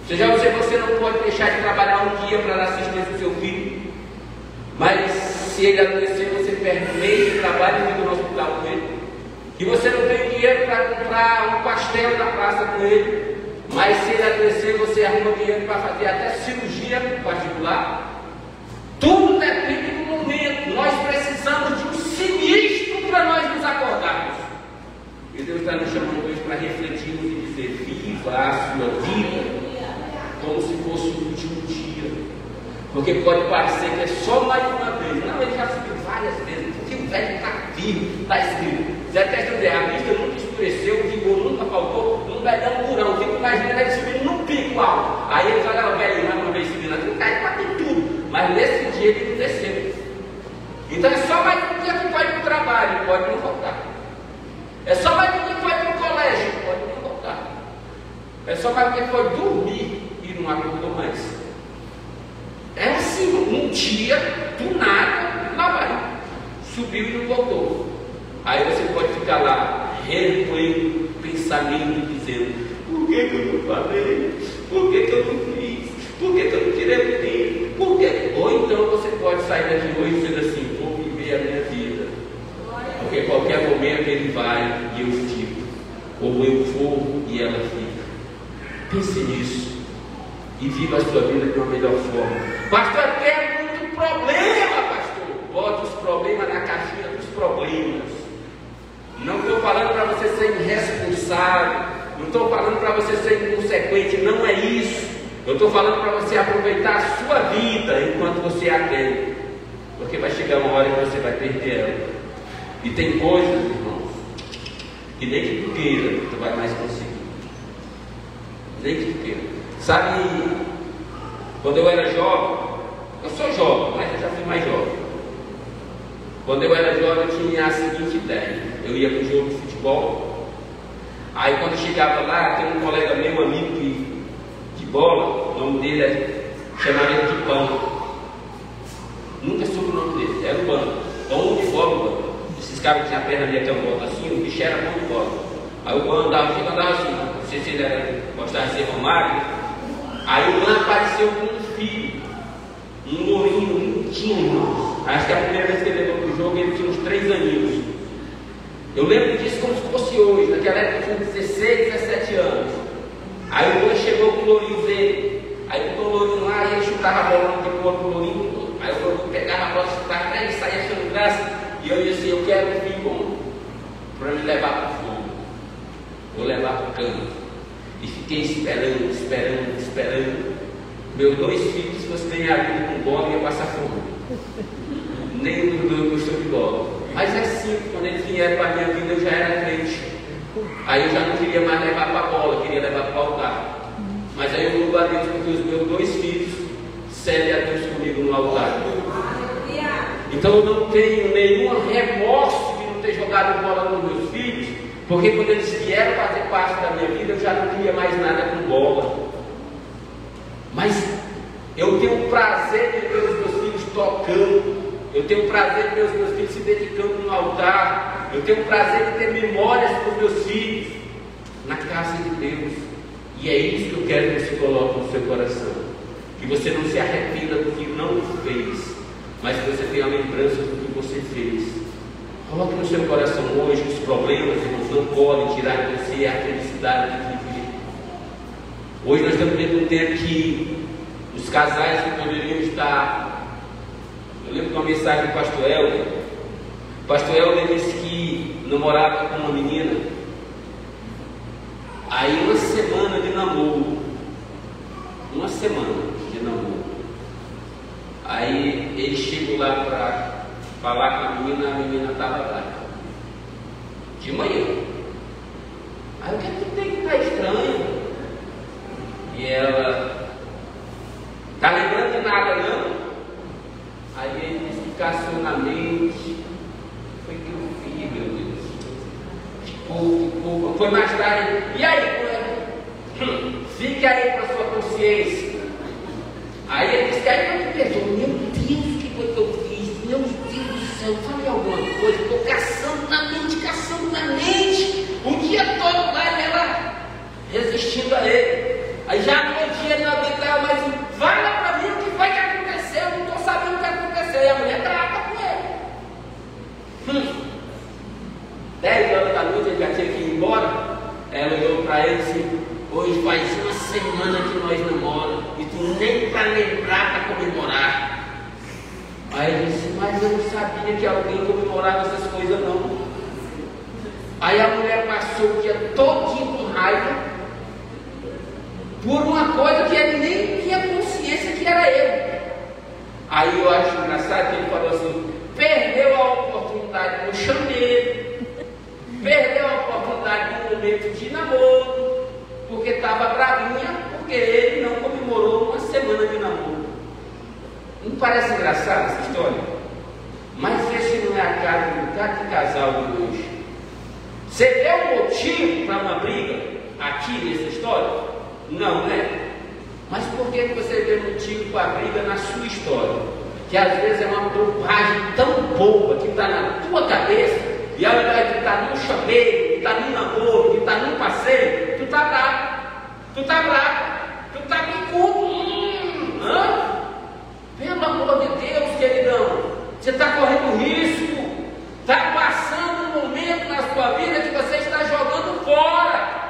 Você já observou que você não pode deixar de trabalhar um dia para dar assistência ao seu filho? Mas se ele adoecer, você perde um mês de trabalho e fica no hospital com ele. E você não tem dinheiro para comprar um pastel na praça com ele. Mas se ele adoecer, você arruma dinheiro para fazer até cirurgia particular. Tudo depende do momento. Nós precisamos de um sinistro para nós nos Deus está nos chamando hoje para refletirmos e dizer: viva a sua vida como se fosse o último dia. Porque pode parecer que é só mais uma vez. Não, ele já subiu várias vezes, porque o velho está vivo, está escrito. Zé Testa dizer, a vista nunca escureceu, o vigor nunca faltou, não vai dar um durão. Fica imaginando ele subindo num pico alto. Aí ele fala: o velho, mais uma vez subindo, ele cai quase tudo. Mas nesse dia ele não desceu. Então é só mais um dia que pode ir para o trabalho, pode não voltar. É só mais um dia que pode ir para o colégio, pode não voltar. É só mais um dia que pode dormir e não acordou mais. É assim, um dia, do nada, lá vai. Subiu e não voltou. Aí você pode ficar lá, repleto, pensamento, dizendo: por que eu não falei? Por que eu não fiz? Por que eu não tirei o tempo? Por quê? Ou então você pode sair daqui hoje dizendo assim: vou viver a minha vida. Porque qualquer momento ele vai e eu fico. Ou eu vou e ela fica. Pense nisso. E viva a sua vida de uma melhor forma. Pastor, tem muito problema, pastor. Bota os problemas na caixinha dos problemas. Não estou falando para você ser irresponsável. Não estou falando para você ser inconsequente. Não é isso. Eu estou falando para você aproveitar a sua vida enquanto você a tem. Porque vai chegar uma hora que você vai perder ela. E tem coisas, irmãos, que nem que tu queira, tu vai mais conseguir. Nem que tu queira. Sabe, quando eu era jovem, eu sou jovem, mas eu já fui mais jovem. Quando eu era jovem, eu tinha a seguinte ideia: eu ia para o jogo de futebol. Aí, quando eu chegava lá, tem um colega meu, amigo de bola, o nome dele chamava ele de Pão. Nunca soube o nome dele, era o Pão. Pão de bola, esses caras que tinham a perna ali até o bolo assim, o bicho era bom de bola. Aí o Pão andava assim, não sei se ele gostava de ser Romário. Aí o Lan apareceu com um filho, um lourinho, lindinho. Acho que a primeira vez que ele levou para o jogo, ele tinha uns 3 aninhos. Eu lembro disso como se fosse hoje. Naquela época eu tinha 16, 17 anos. Aí o Lan chegou com o lourinho dele. Aí botou o lourinho lá e ele chutava a bola no tipo do lourinho. Aí o lourinho pegava a bola, chutava para ele, saía achando graça. E eu disse assim: eu quero um filho bom para me levar para o fogo. Vou levar para o campo. E fiquei esperando. Meus 2 filhos, se fosse ganhar a vida com bola, ia passar fome. Nem dos 2 gostou de bola. Mas é assim, quando eles vieram para a minha vida, eu já era crente. Aí eu já não queria mais levar para a bola, queria levar para o altar. Mas aí eu louvo a Deus porque os meus 2 filhos servem a Deus comigo no altar. Então eu não tenho nenhum remorso de não ter jogado bola com meus filhos. Porque quando eles vieram fazer parte da minha vida, eu já não queria mais nada com bola. Mas eu tenho o prazer de ver os meus filhos tocando. Eu tenho o prazer de ver os meus filhos se dedicando no altar. Eu tenho o prazer de ter memórias para os meus filhos na casa de Deus. E é isso que eu quero que você coloque no seu coração. Que você não se arrependa do que não fez, mas que você tenha a lembrança do que você fez. Coloque no seu coração hoje os problemas, irmãos, não podem tirar de você a felicidade de viver. Hoje nós estamos vendo um tempo que os casais que poderiam estar. Eu lembro de uma mensagem do pastor Helder. O pastor Helder disse que namorava com uma menina. Aí uma semana de namoro. Aí ele chegou lá para falar com a menina estava lá. De manhã. Aí o que é que tem que estar estranho? E ela, tá lembrando de nada não? Aí ele disse que caçou na mente. Foi que eu fiz, meu Deus. Ficou. Foi mais tarde. E aí? Fique aí para sua consciência. Aí ele disse que aí eu pensou: meu Deus, o que foi que eu fiz? Meu Deus do céu, falei alguma coisa, estou caçando na mente, o dia todo lá e ela resistindo a ele. Aí já no dia ele não aguentava mais, fala para mim o que foi que aconteceu, eu não estou sabendo o que aconteceu. E a mulher trata com ele. 10 horas da noite ele já tinha que ir embora. Ela olhou para ele assim: hoje faz uma semana que nós namoramos e tu nem para lembrar para comemorar. Aí ele disse: mas eu não sabia que alguém comemorava essas coisas não. Aí a mulher passou o dia todinho com raiva por uma coisa que ele nem tinha consciência que era ele. Aí eu acho engraçado que ele falou assim: perdeu a oportunidade no chamego, perdeu a oportunidade no momento de namoro, porque estava bravinha, porque ele não comemorou uma semana de namoro. Não parece engraçada essa história? Mas esse não é a cara de cada casal de hoje. Você vê um motivo para uma briga aqui nessa história? Não, né? Mas por que você vê motivo para a briga na sua história? Que às vezes é uma bobagem tão boba que está na tua cabeça, e ao invés de estar num chamego, que está num namoro, que está num passeio, tu está bravo, tu está bravo, tu está bicudo. Pelo amor de Deus, queridão, você está correndo risco, está passando um momento na sua vida que você está jogando fora.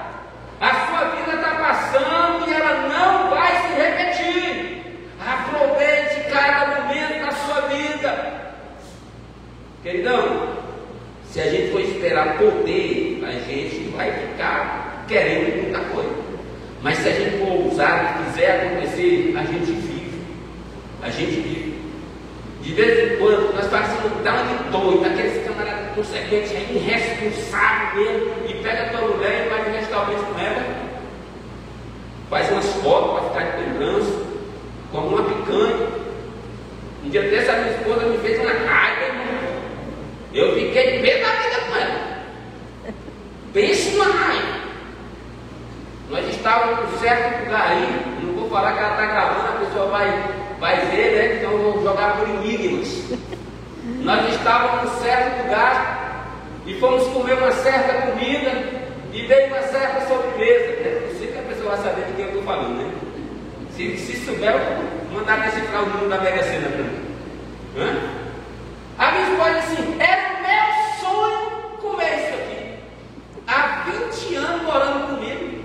A sua vida está passando e ela não vai se repetir. Aproveite cada momento da sua vida. Queridão, se a gente for esperar poder, a gente vai ficar querendo muita coisa. Mas se a gente for ousar e quiser acontecer, a gente vive. A gente vive. De vez em quando, nós passamos dar de doido, aqueles camaradas consequentes, irresponsável mesmo, e pega a tua mulher e vai no restaurante com ela, faz umas fotos para ficar de lembrança, como uma picanha. Um dia desse, a minha esposa me fez uma raiva, irmão. Eu fiquei de pé da vida com ela. Pense numa raiva. Nós estávamos em um certo lugar aí, não vou falar que ela está gravando, a pessoa vai ver, né? Então eu vou jogar por enigmas. Nós estávamos em um certo lugar e fomos comer uma certa comida e veio uma certa sobremesa. Né? Eu sei que a pessoa vai saber de quem eu estou falando, né? Se souber, eu vou mandar decifrar o número da Mega Sena para mim. A minha esposa disse assim: era o meu sonho comer isso aqui. Há 20 anos morando comigo,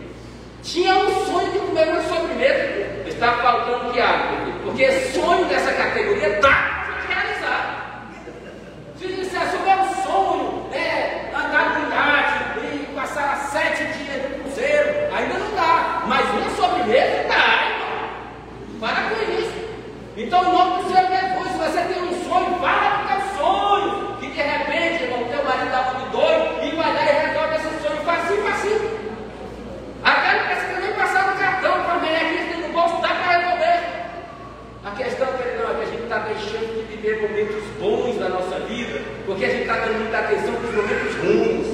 tinha um sonho de comer uma sobremesa. Está faltando que água, porque sonho dessa categoria dá para realizar. Se dissesse o meu sonho é andar no iate e passar 7 dias no cruzeiro, ainda não dá, mas uma sobremesa dá, irmão. Para com isso. Então o nome do Senhor é Jesus. Se você tem um sonho, fala do teu sonho, que de repente, irmão, teu marido está muito doido e vai lá e resolve esse sonho facinho, facinho. Até não precisa nem passar no cartão para ver aqui. Dá para resolver. A questão é que a gente está deixando de viver momentos bons da nossa vida, porque a gente está dando muita atenção para os momentos ruins.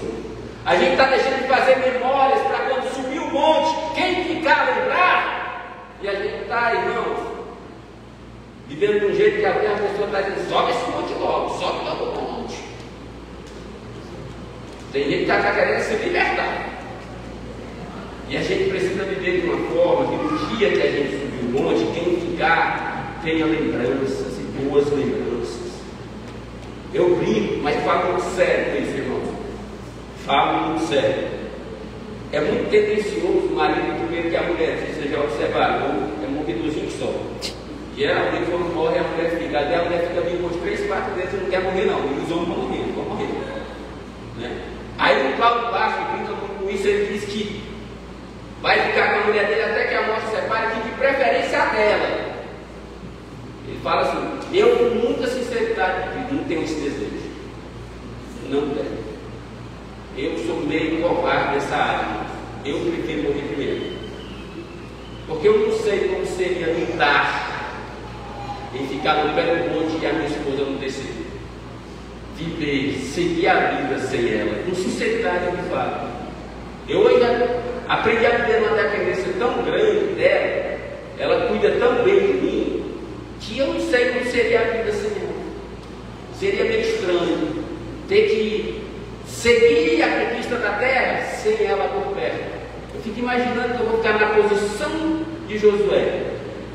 A gente está deixando de fazer memórias para quando subir o monte, quem ficar lembrar. E a gente está, irmãos, vivendo de um jeito que a pessoa está dizendo: sobe esse monte logo, sobe logo o monte. Tem gente que está querendo se libertar. E a gente precisa viver de uma forma que no dia que a gente subir o monte, quem ficar tenha lembranças e boas lembranças. Eu brinco, mas falo muito sério com isso, irmão. Falo muito sério. É muito tendencioso o marido primeiro que a mulher, se você já observaram, é um morredorzinho só. Geralmente quando morre a mulher fica, a mulher fica vindo com uns 3, 4 vezes e não quer morrer não. E os homens vão morrer. Né? Aí o Paulo Baixo brinca muito com isso, ele diz que vai ficar com a mulher dele até que a morte separe, que de preferência a dela. Ele fala assim: eu com muita sinceridade não tenho esse desejo. Não tenho. Eu sou meio covarde nessa área. Eu prefiro morrer primeiro. Porque eu não sei como seria lidar em ficar no pé do monte e a minha esposa não descer. Viver, seguir a vida sem ela. Com sinceridade eu me falo. Eu ainda aprendi a ter uma dependência tão grande dela, ela cuida tão bem de mim, que eu não sei como seria a vida sem ela. Seria meio estranho ter que seguir a conquista da terra sem ela por perto. Eu fico imaginando que eu vou ficar na posição de Josué.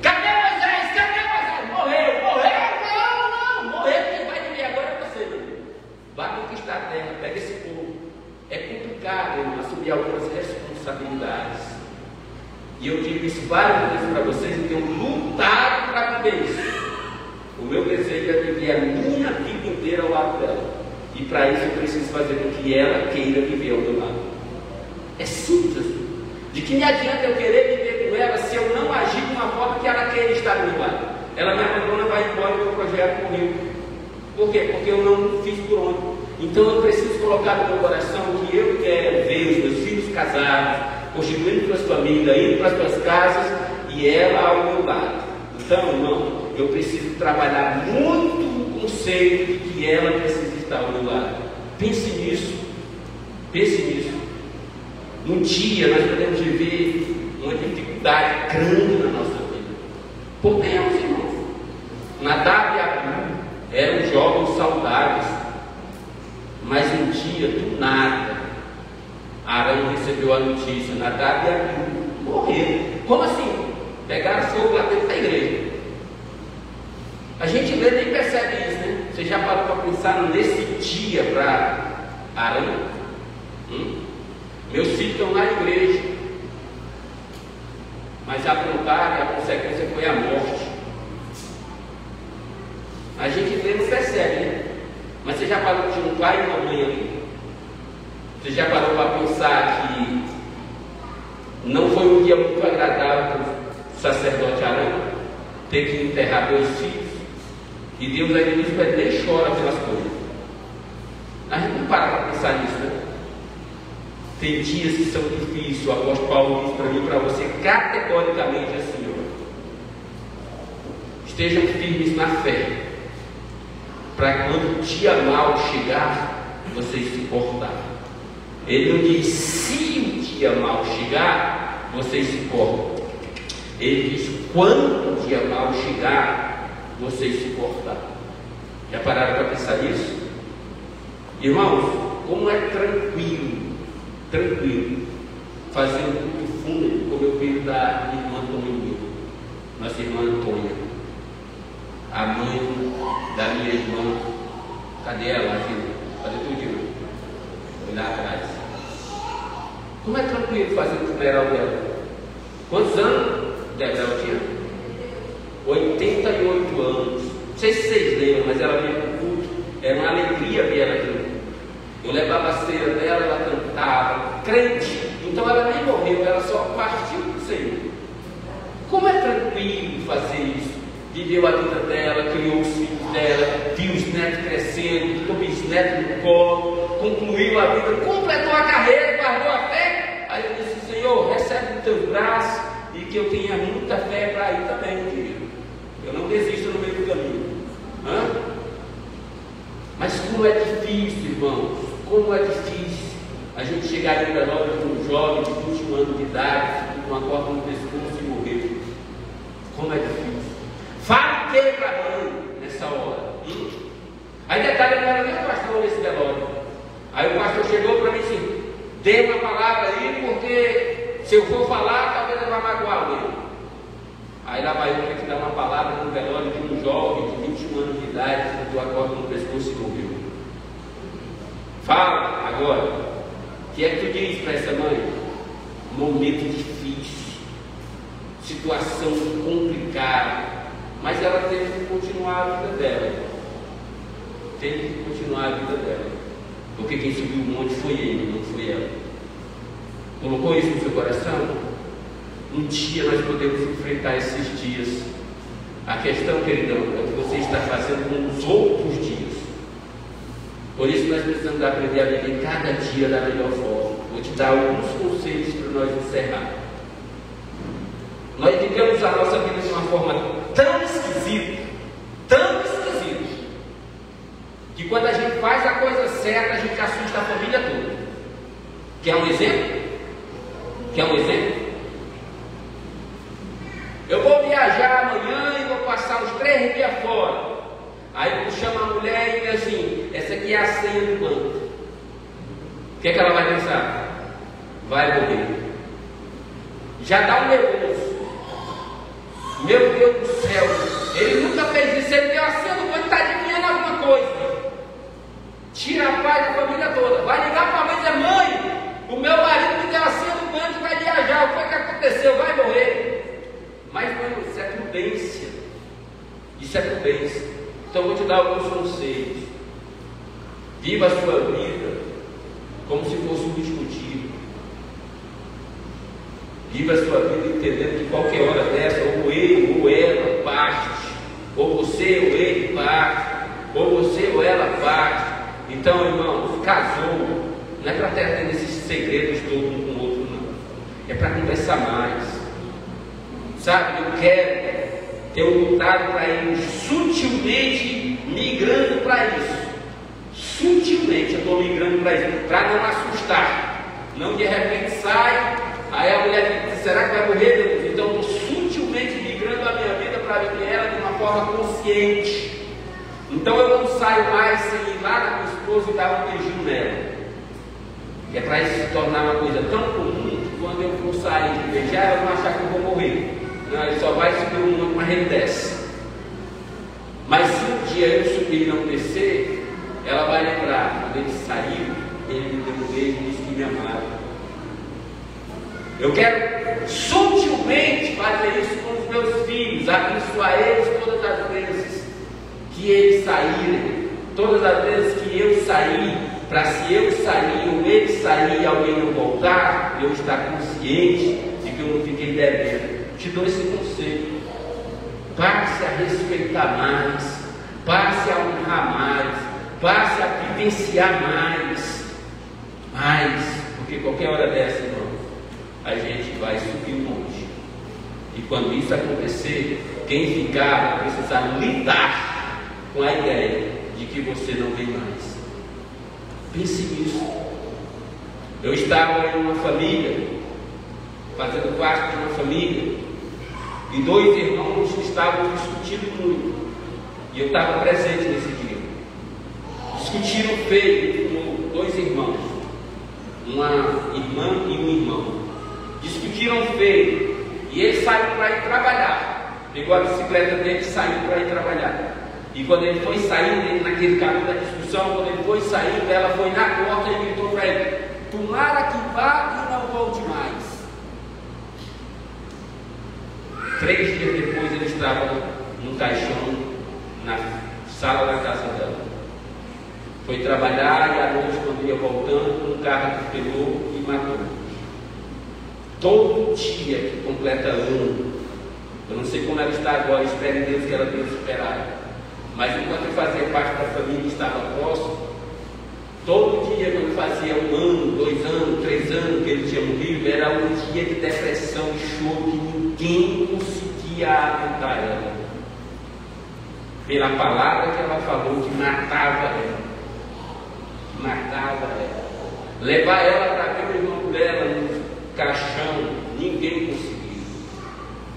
Cadê Moisés? Cadê Moisés? Morreu! Não! Morreu, quem vai viver agora é você, meu Deus. Vai conquistar a terra, pega esse povo. É complicado, irmão, assumir algumas responsabilidades. E eu digo isso várias vezes para vocês e tenho lutado para viver isso. O meu desejo é viver a minha vida inteira ao lado dela. E para isso eu preciso fazer com que ela queira viver ao meu lado. É simples assim. De que me adianta eu querer viver com ela se eu não agir de uma forma que ela queira estar do meu lado? Ela me abandona, vai embora e o meu projeto morreu. Por quê? Porque eu não fiz por onde. Então eu preciso colocar no meu coração que eu quero ver os meus filhos casados, constituindo suas famílias, indo para as suas casas e ela ao meu lado. Então, irmão, eu preciso trabalhar muito o conceito de que ela precisa estar ao meu lado. Pense nisso. Pense nisso. Um dia nós podemos viver uma dificuldade grande na nossa vida. Podemos, irmãos. Nadab e Abiú eram jovens saudáveis, mas um dia, do nada, Arão recebeu a notícia: Nadab e Abiú morreram. Como assim? Pegaram fogo lá dentro da igreja. A gente lê nem percebe isso, né? Você já parou para pensar nesse dia para Arão? Meus filhos estão na igreja, mas aprontaram e a consequência foi a morte. A gente lê e não percebe, né? Mas você já parou de um pai e uma mãe ali? Você já parou para pensar que não foi um dia muito agradável para o sacerdote Arão ter que enterrar dois filhos? E Deus ainda diz que ele nem chora pelas coisas. A gente não para pensar nisso, né? Tem dias que são difíceis. O apóstolo Paulo diz para mim e para você categoricamente assim: estejam firmes na fé, para quando o dia mau chegar, vocês se portarem. Ele não diz se o dia mau chegar, vocês se portam. Ele diz quando o dia mau chegar, vocês se portarem. Já pararam para pensar nisso? Irmãos, como é tranquilo fazer um culto fúnebre, como eu fiz da irmã Toninha, nossa irmã Antônia, a mãe da minha irmã. Cadê ela, filha? Cadê tu, irmã? Foi lá atrás. Como é tranquilo fazer o funeral dela? Quantos anos ela tinha? 88 anos. Não sei se vocês lembram, mas ela veio para o culto. Era uma alegria ver ela aqui. Eu levava a ceia dela, ela cantava, crente. Então ela nem morreu, ela só partiu do Senhor. Como é tranquilo fazer isso? Viveu a vida dela, criou os filhos dela, viu os netos crescendo, ficou bisneto no colo, concluiu a vida, completou a carreira, guardou a fé. Aí eu disse: Senhor, recebe nos teus braços e que eu tenha muita fé para ir também, querido. Eu não desisto no meio do caminho. Mas como é difícil, irmãos. Como é difícil a gente chegar em Velório de um jovem de 21 anos de idade, com uma corda no pescoço e morrer. Como é difícil. Fale o que para a mãe nessa hora? Aí detalhe, eu não era nem pastor nesse velório. Aí o pastor chegou para mim assim: dê uma palavra aí, porque se eu for falar, talvez ele vai magoar alguém. Aí lá vai eu ter que dar uma palavra no velório de um jovem de 21 anos de idade, com a corda no pescoço e morreu. Fala agora. O que é que tu diz para essa mãe? Momento difícil, situação complicada, mas ela teve que continuar a vida dela. Teve que continuar a vida dela, porque quem subiu o monte foi ele, não foi ela. Colocou isso no seu coração? Um dia nós podemos enfrentar esses dias. A questão, queridão, é o que você está fazendo com os outros dias. Por isso nós precisamos aprender a viver cada dia da melhor forma. Vou te dar alguns conselhos para nós encerrar. Nós vivemos a nossa vida de uma forma tão esquisita, que quando a gente faz a coisa certa, a gente assusta a família toda. Quer um exemplo? Eu vou viajar amanhã e vou passar uns 3 dias fora. Aí eu chamo a mulher e diz assim: essa aqui é a senha do banco. O que é que ela vai pensar? Vai morrer. Já dá um nervoso. Meu Deus do céu, ele nunca fez isso, ele deu a senha do banco, está adivinhando alguma coisa. Tira a paz da família toda. Vai ligar para a mãe e dizer: mãe, o meu marido me deu a senha do banco e vai viajar. O que foi que aconteceu? Vai morrer. Mas não, isso é prudência. Isso é prudência. Então eu vou te dar alguns conselhos. Viva a sua vida como se fosse um discutível. Viva a sua vida entendendo que qualquer hora dessa, ou eu ou ela parte, ou você ou ele parte, ou você ou ela parte. Então, irmãos, casou, não é para ter esses segredos todos um com o outro, não. É para conversar mais. Sabe, eu quero ter lutado para ir sutilmente migrando para isso. Sutilmente eu estou migrando para isso, para não assustar. Não de repente sai, aí a mulher diz, será que vai morrer, Deus? Então eu estou sutilmente migrando a minha vida para viver ela de uma forma consciente. Então eu não saio mais sem ir lá na minha esposa e dar um beijinho nela. É para isso se tornar uma coisa tão comum que quando eu for sair e beijar, ela não achar que eu vou morrer. Não, ele só vai subir um monte, mas ele desce. Mas se um dia eu subir e não descer, ela vai lembrar, quando ele saiu, ele me deu um beijo e disse que me amava. Eu quero sutilmente fazer isso com os meus filhos, abençoar eles todas as vezes que eles saírem, todas as vezes que eu sair, para se eu sair ou ele sair e alguém não voltar, eu estar consciente de que eu não fiquei devendo. Te dou esse conselho. Passe a respeitar mais, passe a honrar mais, passe a vivenciar mais, porque qualquer hora dessa, irmão, a gente vai subir um monte. E quando isso acontecer, quem ficar vai precisar lidar com a ideia de que você não vem mais. Pense nisso. Eu estava em uma família, fazendo parte de uma família, e dois irmãos estavam discutindo muito, e eu estava presente nesse dia. Discutiram feio com dois irmãos, uma irmã e um irmão. Discutiram feio, e ele saiu para ir trabalhar, pegou a bicicleta dele e saiu para ir trabalhar. E quando ele foi saindo, ele, naquele caminho da discussão, quando ele foi saindo, ela foi na porta e gritou para ele: tomara que vá e não volte mais. 3 dias depois ele estava num caixão na sala da casa dela. Foi trabalhar e à noite, quando ia voltando, um carro que pegou e matou. Todo dia que completa ano, eu não sei como ela está agora, espero em Deus que ela tenha superado. Mas enquanto fazia parte da família e estava próximo, todo dia quando fazia 1 ano, 2 anos, 3 anos que ele tinha morrido, era um dia de depressão e choro que ninguém conseguia aguentar ela. Pela palavra que ela falou, que matava ela. Levar ela para ver o irmão dela no caixão, ninguém conseguia.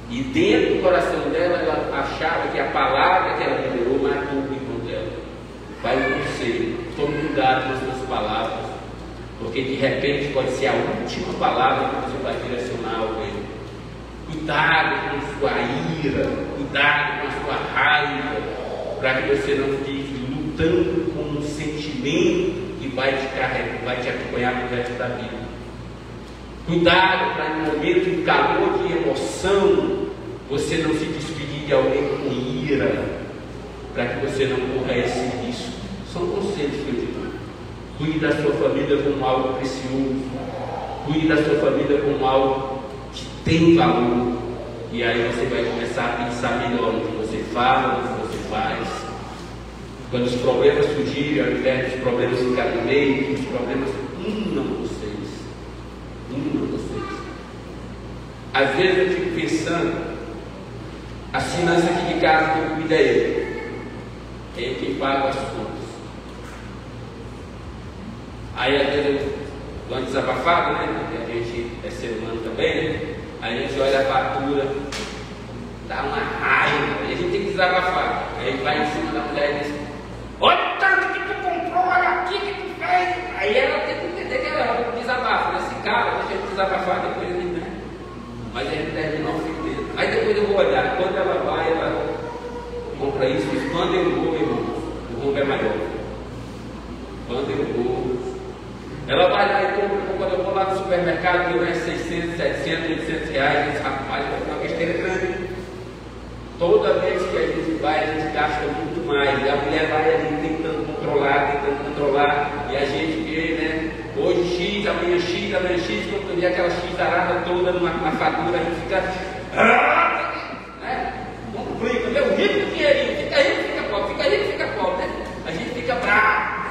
E dentro do coração dela, ela achava que a palavra que ela liberou matou o irmão dela. Vai um conselho: tome cuidado com as suas palavras, porque de repente pode ser a última palavra que você vai direcionar a alguém. Cuidado com sua ira, cuidado com a sua raiva, para que você não fique lutando com um sentimento que vai te acompanhar no resto da vida. Cuidado para em momento de calor de emoção você não se despedir de alguém com ira, para que você não corra esse risco. São conselhos que eu te dou. Cuide da sua família como algo precioso, cuide da sua família como algo que tem valor, e aí você vai começar a pensar melhor no que você fala, no que você faz. Quando os problemas surgirem, ao invés dos problemas ficarem no meio, os problemas unam vocês. Às vezes eu fico pensando, as finanças aqui de casa quem cuida é ele. É ele quem paga as contas. Aí às vezes eu dou uma desabafada, né? Porque a gente é ser humano também, né? Aí a gente olha a fatura, dá uma raiva, aí a gente tem que desabafar. Aí vai em cima da mulher e diz: olha o tanto que tu comprou, olha aqui que tu fez. Aí ela tem que entender que ela desabafa. Esse cara deixa ele desabafar, depois ele, né? Mas a gente termina o fim dele. Aí depois eu vou olhar, quando ela vai, ela compra isso, mas quando eu vou, meu irmão, o rombo é maior. Quando eu vou, ela vai lá e compra. Quando eu vou lá no supermercado, eu ganho 600, 700, 800 reais, e diz: rapaz, vai ter uma besteira grande. Toda vez que a gente vai, a gente gasta muito mais. E a mulher vai ali tentando controlar, vamos controlar, e a gente vê, né? Hoje X, amanhã X, quando vê aquela X arada toda numa fatura, a gente fica. Né? Complica, meu rico dinheirinho, fica rico, fica pobre, fica rico, fica pobre, né? A gente fica bravo.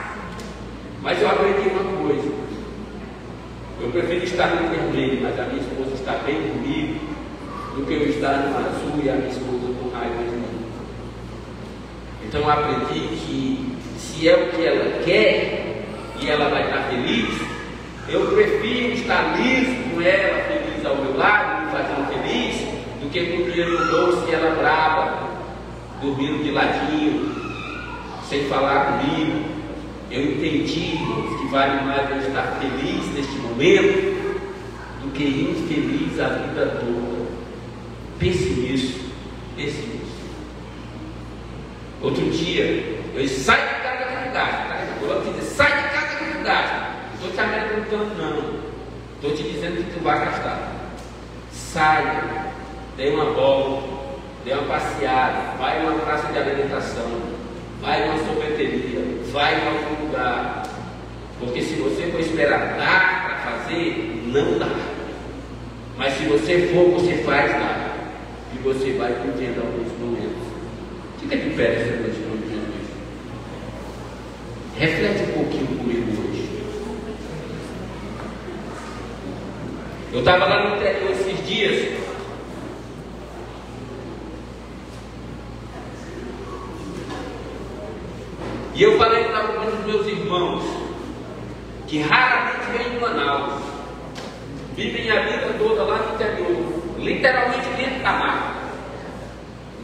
Mas eu aprendi uma coisa. Eu prefiro estar no vermelho, mas a minha esposa está bem comigo, do que eu estar no azul e a minha esposa com raiva de mim. Então eu aprendi que se é o que ela quer e ela vai estar feliz, eu prefiro estar liso com ela, feliz ao meu lado, me fazendo feliz, do que com o dinheiro no bolso e ela brava, dormindo de ladinho, sem falar comigo. Eu entendi que vale mais eu estar feliz neste momento do que infeliz a vida toda. Pense nisso, pense nisso. Outro dia, eu saio de casa com gasto. Eu vou dizer, sai de casa com gasto. Não estou te amedrontando, não. Estou te dizendo que tu vai gastar. Saia, dê uma volta, dê uma passeada, vai numa praça de alimentação. Vai numa sorveteria, vai em algum lugar, porque se você for esperar dar para fazer, não dá. Mas se você for, você faz dar, e você vai vivendo alguns momentos. Fica de pé nessa noite, em nome de Jesus. Reflete um pouquinho comigo hoje. Eu estava lá no interior esses dias. E eu falei para alguns dos meus irmãos que raramente vêm em Manaus, vivem a vida toda lá no interior, literalmente dentro da mata,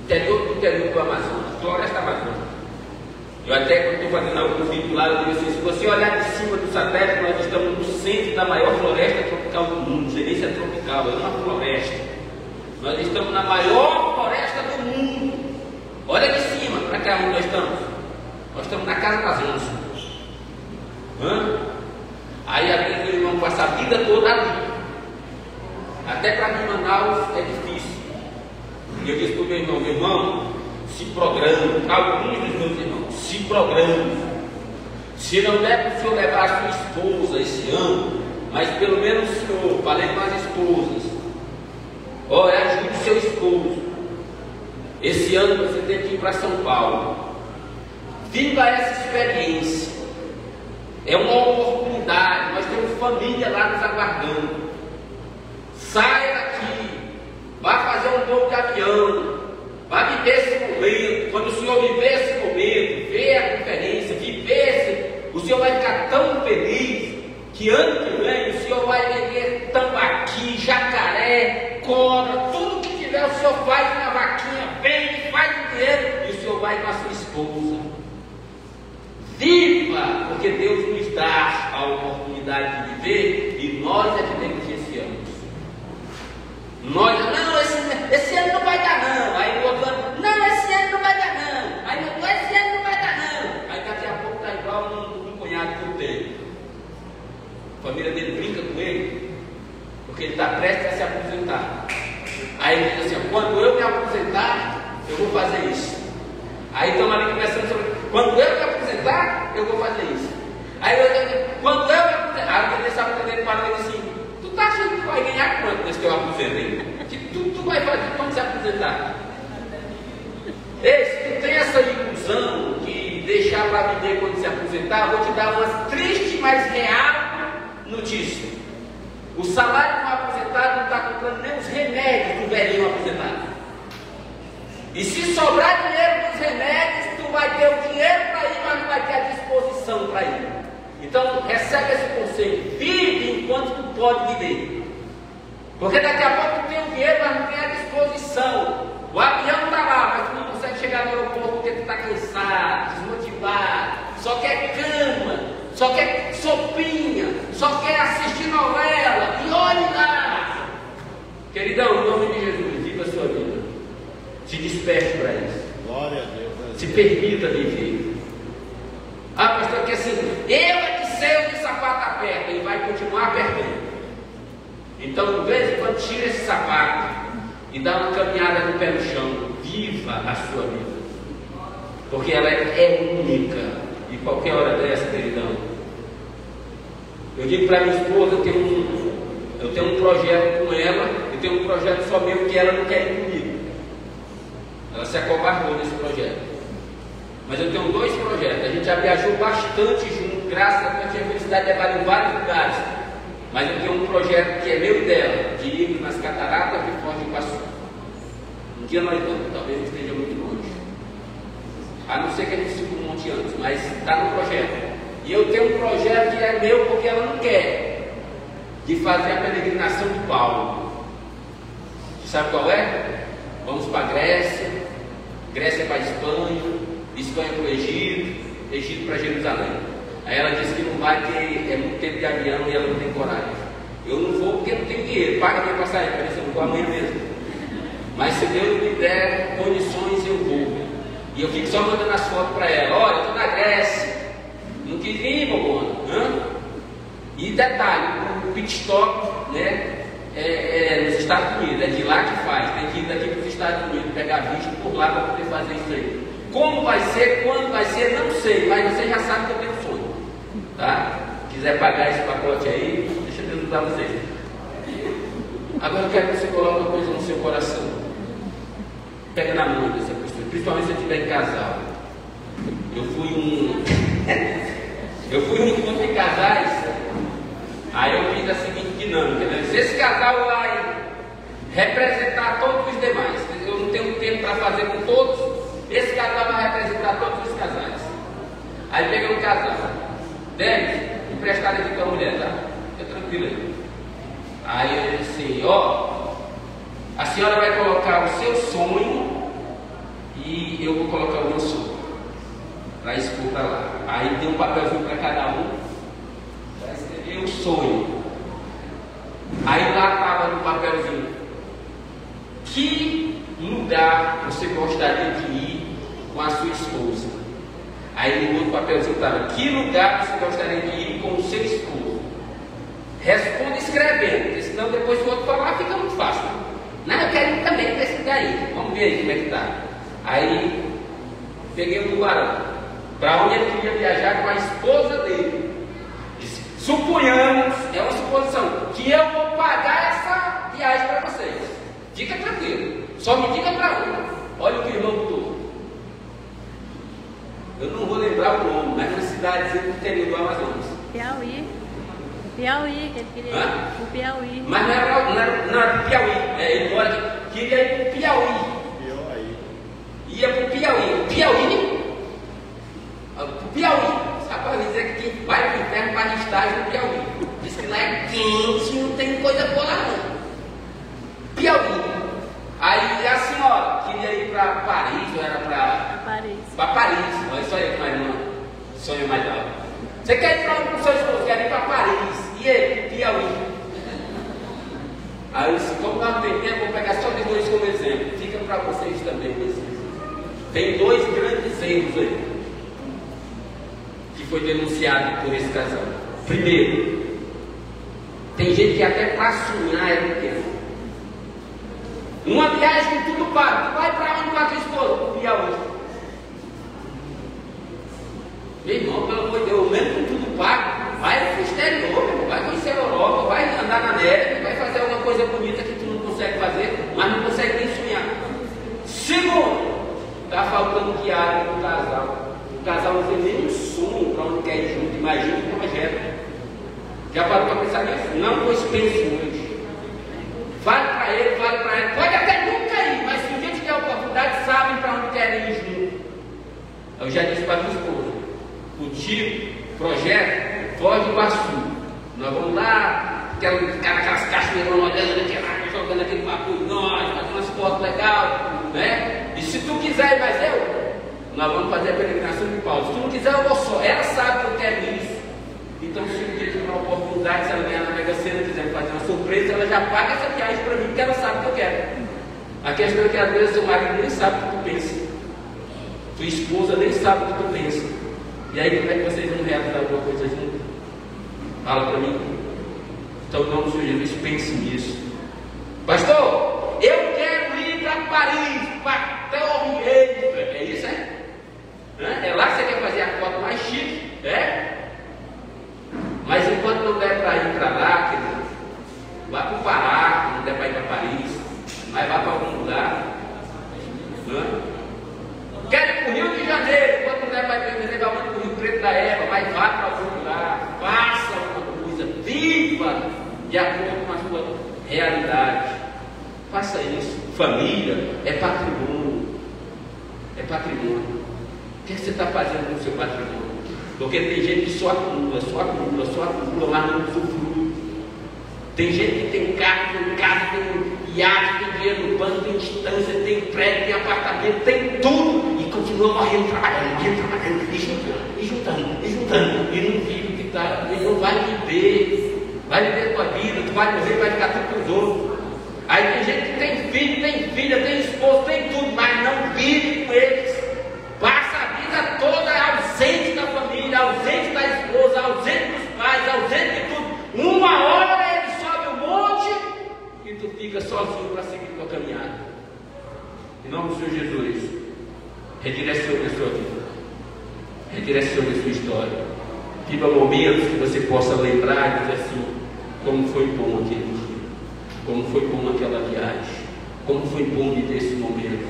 interior do Amazonas, floresta amazônica. Eu até quando estou fazendo alguns vídeos lá, eu digo assim, se você olhar de cima do satélite, nós estamos no centro da maior floresta tropical do mundo. Não sei nem se é tropical, é uma floresta. Nós estamos na maior floresta do mundo. Olha de cima para cá onde nós estamos. Nós estamos na casa das onças. Aí a minha irmã passa a vida toda ali. Até para mim Manaus é difícil. E eu disse para o meu irmão, se programa. Alguns dos meus irmãos, se programa. Se não der para o senhor levar a sua esposa esse ano, mas pelo menos o senhor, falei com as esposas, ajude o seu esposo. Esse ano você tem que ir para São Paulo. Viva essa experiência. É uma oportunidade. Nós temos família lá nos aguardando. Saia daqui. Vá fazer um voo de avião. Vá viver esse momento. Quando o senhor viver esse momento, ver a conferência, o senhor vai ficar tão feliz que ano que vem o senhor vai vender tambaqui, jacaré, cobra, tudo que tiver o senhor faz uma vaquinha, vende, faz o dinheiro e o senhor vai com a sua esposa. Viva, porque Deus nos dá a oportunidade de viver e nós é que negligenciamos. Nós, não, esse ano não vai dar não. Aí o outro ano, não, esse ano não vai dar não. Aí o outro, esse ano não vai dar não. Aí daqui a pouco está igual um cunhado que eu tenho. A família dele brinca com ele, porque ele está prestes a se aposentar. Aí ele diz assim, quando eu me aposentar, eu vou fazer isso. Aí estamos ali conversando sobre, quando eu me aposentar, eu vou fazer isso. Aí eu digo, quando eu me aposentar, aí esse aposentado parou e disse assim, tu tá achando que vai ganhar quanto nesse teu aposento aí? Que tu vai fazer quando se aposentar? Ei, se tu tem essa ilusão de deixar para viver quando se aposentar, eu vou te dar uma triste, mas real notícia. O salário do aposentado não está comprando nem os remédios do velhinho aposentado. E se sobrar dinheiro dos remédios, tu vai ter o dinheiro para ir, mas não vai ter a disposição para ir. Então, recebe esse conselho. Vive enquanto tu pode viver. Porque daqui a pouco tu tem o dinheiro, mas não tem a disposição. O avião está lá, mas tu não consegue chegar no aeroporto porque tu está cansado, desmotivado, só quer cama, só quer sopinha, só quer assistir novela. E olhe lá. Queridão, em nome de Jesus, viva a sua vida. Se desperte para isso. Glória a Deus. Se permita viver. Ah, pastor, que assim, eu é que sei onde o sapato aperta e vai continuar apertando. Então, de vez em quando, tira esse sapato e dá uma caminhada no pé no chão. Viva a sua vida. Porque ela é única. E qualquer hora dessa, queridão, eu digo para minha esposa, eu tenho um projeto com ela, eu tenho um projeto só meu que ela não quer ir comigo. Ela se acovardou nesse projeto. Mas eu tenho 2 projetos. A gente já viajou bastante junto, graças a Deus, eu tive a felicidade de levar em vários lugares. Mas eu tenho um projeto que é meu e dela, de ir nas cataratas de Foz do Iguaçu. Um dia nós vamos, talvez não esteja muito longe. A não ser que a gente suba um monte antes, mas está no projeto. E eu tenho um projeto que é meu porque ela não quer, de fazer a peregrinação de Paulo. Sabe qual é? Vamos para a Grécia, Grécia para a Espanha, Espanha para o Egito, Egito para Jerusalém. Aí ela disse que não vai, porque é muito tempo de avião e ela não tem coragem. Eu não vou porque não tenho dinheiro, paga minha passagem, parece que eu não vou amanhã mesmo. Mas se Deus me der condições, eu vou. E eu fico só mandando as fotos para ela. Olha, eu estou na Grécia, não quis vir, bobona. E detalhe, o pit stop, né, nos Estados Unidos, é de lá que faz. Tem que ir daqui para os Estados Unidos, pegar visto por lá para poder fazer isso aí. Como vai ser, quando vai ser, não sei, mas você já sabe que eu tenho sonho. Tá? Quiser pagar esse pacote aí, deixa Deus ajudar vocês. Agora eu quero que você coloque uma coisa no seu coração. Pega na mão dessa pessoa, principalmente se eu estiver em casal. Eu fui um encontro de casais. Aí eu fiz a seguinte dinâmica, né? Se esse casal vai representar todos os demais, eu não tenho tempo para fazer com todos, esse casal vai representar todos os casais. Aí peguei um casal, Denis, emprestado aqui com a mulher, tá? Fica tranquilo aí. Aí eu disse, ó, a senhora vai colocar o seu sonho e eu vou colocar o meu sonho para expor para lá. Aí tem um papelzinho para cada um, para escrever o sonho. Aí lá estava no papelzinho, que lugar você gostaria de ir com a sua esposa? Aí no outro papelzinho estava, que lugar você gostaria de ir com o seu esposo? Responda escrevendo, porque senão depois o outro falar fica muito fácil. Não, eu quero ir também para esse lugar aí. Vamos ver aí como é que está. Aí peguei um tubarão, para onde ele queria viajar com a esposa dele. Disse, suponhamos, é uma suposição, que eu vou pagar essa viagem para vocês. Fica tranquilo, só me diga para onde. Olha o que o irmão botou. Eu não vou lembrar o nome, mas é uma cidadezinha do interior do Amazonas. Piauí. Piauí, que ele queria ir. O Piauí. Mas não era Piauí. Ele mora aqui. Queria ir para o Piauí. Ia para o Piauí. Piauí? Para o Piauí. Sabe para dizer que quem vai para o inferno para estágio no Piauí. Diz que lá é quente, não tem coisa boa lá não. Piauí. Aí a senhora queria ir para Paris, ou era para Paris. Para Paris. Olha só aí, mais uma sonho mais alto. Você quer ir para onde com o seu esposo? Quer ir para Paris. E ele, Piauí. Aí eu disse, como nós não tem tempo, vou pegar só de 2 como exemplo. Fica para vocês também. Tem 2 grandes erros aí, que foi denunciado por esse casal. Primeiro, tem gente que até para sonhar é pequeno. Uma viagem com tudo pago. Vai para onde com a tua esposa? Para o Piauí. Meu irmão, pelo amor de Deus, mesmo com tudo pago, vai para o exterior, meu irmão, vai conhecer a Europa, vai andar na neve, vai fazer alguma coisa bonita que tu não consegue fazer, mas não consegue nem sonhar. Segundo, está faltando diário para o casal. O casal não tem nem um sonho para onde quer ir junto, imagina o projeto. Já parou para pensar nisso? Não, pois pense hoje. Vale para ele, pode até nunca ir, mas se um dia tiver oportunidade, sabem para onde querem ir junto. Eu já disse para a minha esposa, contigo, projeto, Foz do Iguaçu. Nós vamos lá, aquelas cachoeiras olhando, jogando aquele papo, nós, fazendo umas fotos legais, né? E se tu quiser ir, mas nós vamos fazer a peregrinação de Paulo. Se tu não quiser, eu vou só. Ela sabe que eu quero isso. Então, se um dia tiver uma oportunidade, se ela ganhar na Mega Sena, quiser fazer uma surpresa, ela já paga essa viagem para mim, porque ela sabe que eu quero. A questão é que às vezes o marido nem sabe o que tu pensa. Tua esposa nem sabe o que tu pensa. E aí, como é que vocês vão realizar alguma coisa junto? Fala para mim. Então, em nome do Senhor Jesus, pense nisso. Pastor, eu quero ir para Paris, para Torre Eiffel. É isso, é? É lá que você quer fazer a foto mais chique Janeiro, quando a mulher vai levar uma do Rio Preto da Eva, vai vá para algum lugar, faça alguma coisa, viva de acordo com a sua realidade. Faça isso. Família é patrimônio. É patrimônio. O que você está fazendo com o seu patrimônio? Porque tem gente que só acumula, mas não usufrui. Tem gente que tem carro, tem casa, tem iate, tem dinheiro no banco, tem distância, tem prédio, tem apartamento, tem tudo. E continua morrendo, trabalhando, e juntando. E não vive o que está. Ele não vai viver. Vai viver a tua vida, tu vai morrer, vai ficar tudo com os outros. Aí tem gente que tem filho, tem filha, tem esposo, tem tudo, mas não vive com eles. Passa a vida toda ausente da família, ausente da esposa, ausente dos pais, ausente de tudo. Uma hora ele sobe um monte e tu fica sozinho para seguir tua caminhada. Em nome do Senhor Jesus, redirecione a sua vida, redirecione a sua história. Viva momentos que você possa lembrar e dizer assim: como foi bom aquele dia, como foi bom aquela viagem, como foi bom viver esse momento.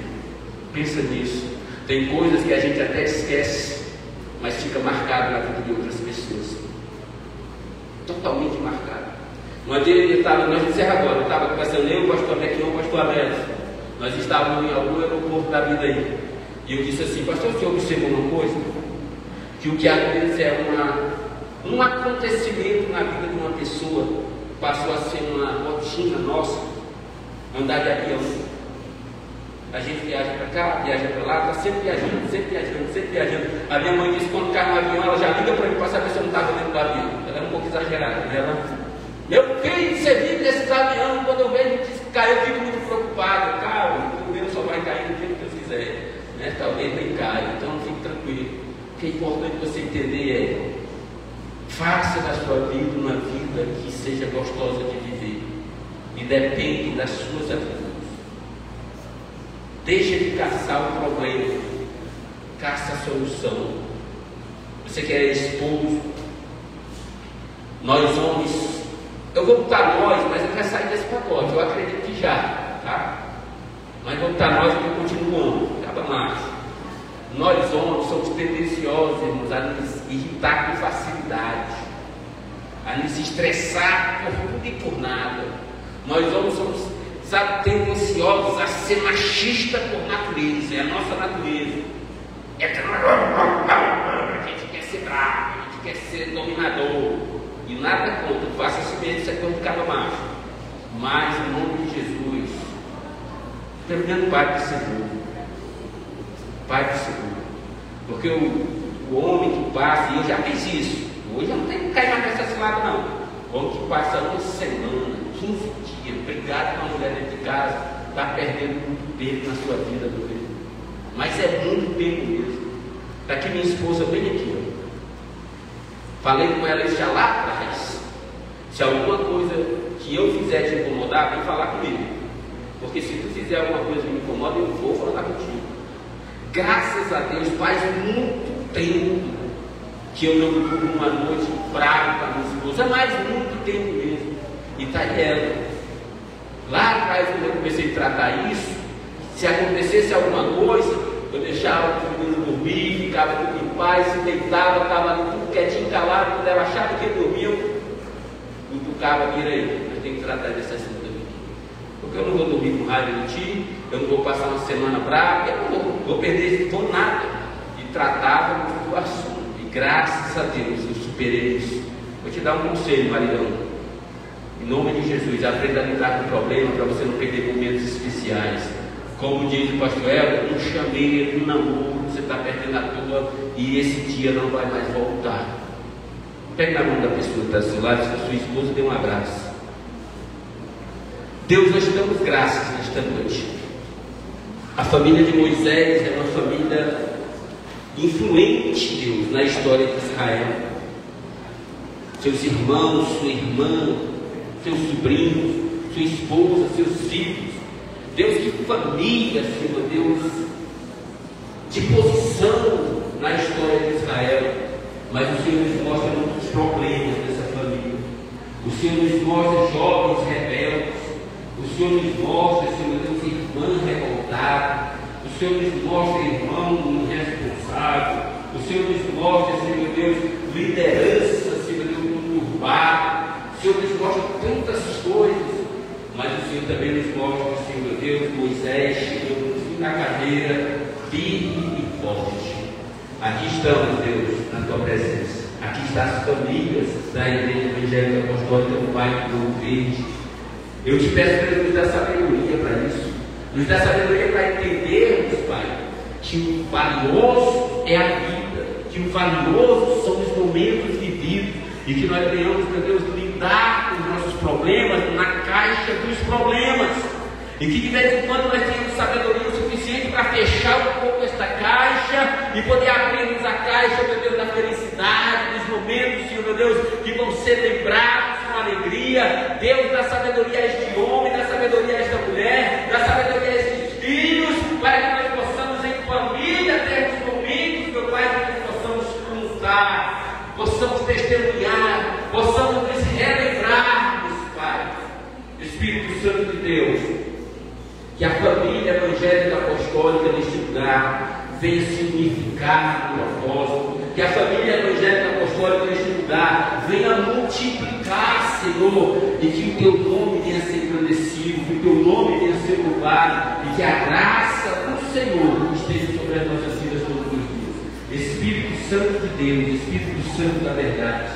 Pensa nisso. Tem coisas que a gente até esquece, mas fica marcado na vida de outras pessoas. Totalmente marcado. Uma vez nós encerramos agora, eu estava conversando, eu, o pastor Bequinho, o pastor Américo. Nós estávamos em algum aeroporto da vida aí. E eu disse assim: pastor, o senhor observou uma coisa? Que o que às vezes é um acontecimento na vida de uma pessoa passou a ser uma rotina nossa, andar de avião. A gente viaja para cá, viaja para lá, está sempre viajando. A minha mãe disse que quando cai no avião, ela já liga para mim para saber se eu não estava dentro do avião. Ela era um pouco exagerada, né? Meu filho, você vive nesses aviões, quando eu vejo que caiu, eu fico muito preocupado. Calma, o meu só vai cair no dia que Deus quiser, né? Talvez nem caia, então fique tranquilo. O que é importante você entender é: faça da sua vida uma vida que seja gostosa de viver, e depende das suas atitudes. Deixa de caçar o problema, caça a solução. Você que é esposo, nós homens, eu vou botar nós, mas eu quero sair desse pacote, eu acredito que já, tá? Mas vou botar nós porque eu continuo homem, acaba mais. Nós homens somos tendenciosos, irmãos, a nos irritar com facilidade, a nos estressar por tudo e por nada. Nós homens somos tendenciosos a ser machista por natureza, é a nossa natureza. A gente quer ser bravo, a gente quer ser dominador. E nada contra, faça assim mesmo, isso é quando cada macho. Mas em nome de Jesus, pelo menos pai de seguro. Pai de seguro. Porque o homem que passa, e eu já fiz isso, hoje eu não tenho que cair mais nessa cilada não. O homem que passa uma semana, 15 dias, brigado com a mulher dentro de casa, está perdendo muito tempo na sua vida, meu filho. Mas é muito tempo mesmo. Está aqui minha esposa bem aqui, ó. Falei com ela já lá atrás. Se alguma coisa que eu fizer te incomodar, vem falar comigo. Porque se tu fizer alguma coisa que me incomoda, eu vou falar contigo. Graças a Deus, faz muito tempo que eu não durmo uma noite bravo com a minha esposa, mas muito tempo mesmo. E está aí ela. Lá atrás, quando eu comecei a tratar isso, se acontecesse alguma coisa, eu deixava o menino dormir, ficava tudo em paz, se deitava, estava ali tudo quietinho, calado. Quando ela achava que ele dormia, eu cutucava, vira aí, nós temos que tratar desse assunto aqui. Porque eu não vou dormir com raiva de ti, eu não vou passar uma semana brava, eu não vou perder por nada. E tratava do assunto. E graças a Deus eu superei isso. Vou te dar um conselho, maridão. Em nome de Jesus, aprenda a lidar com o problema para você não perder momentos especiais. Como diz o pastor Elton, um chameiro, um namoro, você está perdendo a tua e esse dia não vai mais voltar. Pegue na mão da pessoa que está do seu lado, se a sua esposa, dê um abraço. Deus, nós te damos graças nesta noite. A família de Moisés é uma família influente, Deus, na história de Israel. Seus irmãos, sua irmã, seus sobrinhos, sua esposa, seus filhos. Deus, que família, Senhor Deus, de posição na história de Israel. Mas o Senhor nos mostra muitos problemas dessa família. O Senhor nos mostra jovens rebeldes. O Senhor nos mostra, Senhor Deus, irmãs revoltadas. O O Senhor nos mostra irmão responsável. O Senhor nos mostra, Senhor meu Deus, liderança, Senhor meu Deus, urbano. O Senhor nos mostra tantas coisas. Mas o Senhor também nos mostra, Senhor meu Deus, Moisés chegou no fim da carreira, firme e forte. Aqui estamos, Deus, na tua presença. Aqui estão as famílias da Igreja Evangélica Apostólica do Pai do Novo Verde. Eu te peço, Deus, nos dá sabedoria para isso. Nos dá sabedoria para entendermos, Pai, que o valioso é a vida, que o valioso são os momentos vividos e que nós venhamos, meu Deus, lidar com os nossos problemas na caixa dos problemas. E que de vez em quando nós tenhamos sabedoria o suficiente para fechar um pouco esta caixa e poder abrirmos a caixa, meu Deus, da felicidade, dos momentos, Senhor, meu Deus, que vão ser lembrados com alegria. Deus, dá sabedoria a este homem, dá sabedoria a esta mulher, dá sabedoria a estes filhos, para que nós possamos em família termos momentos, meu Pai, que nós possamos contar, possamos testemunhar, possamos nos relembrarmos, Pai. Espírito Santo de Deus, que a família evangélica apostólica neste lugar venha se unificar no propósito, que a família evangélica apostólica neste lugar venha multiplicar, Senhor, e que o teu nome venha ser engrandecido, que o teu nome venha ser louvado, e que a graça do Senhor esteja sobre as nossas vidas todos os dias. Espírito Santo de Deus, Espírito Santo da verdade,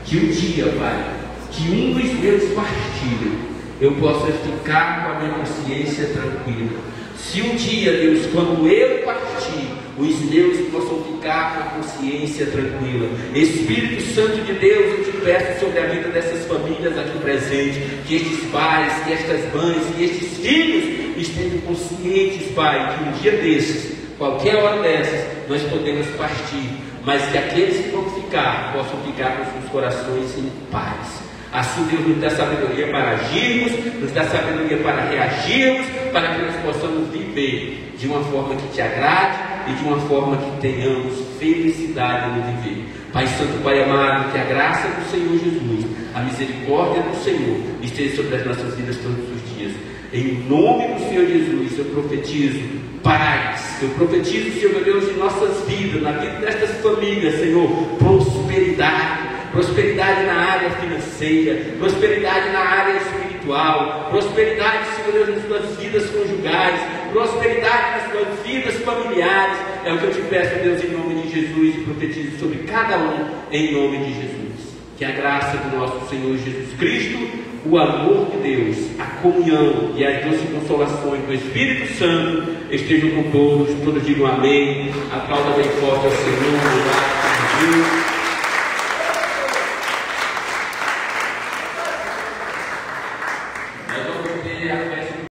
que um dia, Pai, que um dos meus partilhos eu possa ficar com a minha consciência tranquila. Se um dia, Deus, quando eu partir, os meus possam ficar com a consciência tranquila. Espírito Santo de Deus, eu te peço sobre a vida dessas famílias aqui presentes, que estes pais, que estas mães, que estes filhos estejam conscientes, Pai, que um dia desses, qualquer hora dessas, nós podemos partir, mas que aqueles que vão ficar, possam ficar com seus corações em paz. Assim, Deus nos dá sabedoria para agirmos, nos dá sabedoria para reagirmos, para que nós possamos viver de uma forma que te agrade e de uma forma que tenhamos felicidade no viver. Pai Santo, Pai amado, que a graça do Senhor Jesus, a misericórdia do Senhor esteja sobre as nossas vidas todos os dias. Em nome do Senhor Jesus, eu profetizo paz, eu profetizo, Senhor meu Deus, em nossas vidas, na vida destas famílias, Senhor, prosperidade. Prosperidade na área financeira, prosperidade na área espiritual, prosperidade, Senhor Deus, nas suas vidas conjugais, prosperidade nas suas vidas familiares. É o que eu te peço, Deus, em nome de Jesus, e profetizo sobre cada um, em nome de Jesus. Que a graça do nosso Senhor Jesus Cristo, o amor de Deus, a comunhão e as doces consolações do Espírito Santo estejam com todos digam amém. Aplauda bem forte ao Senhor, louvado seja Deus.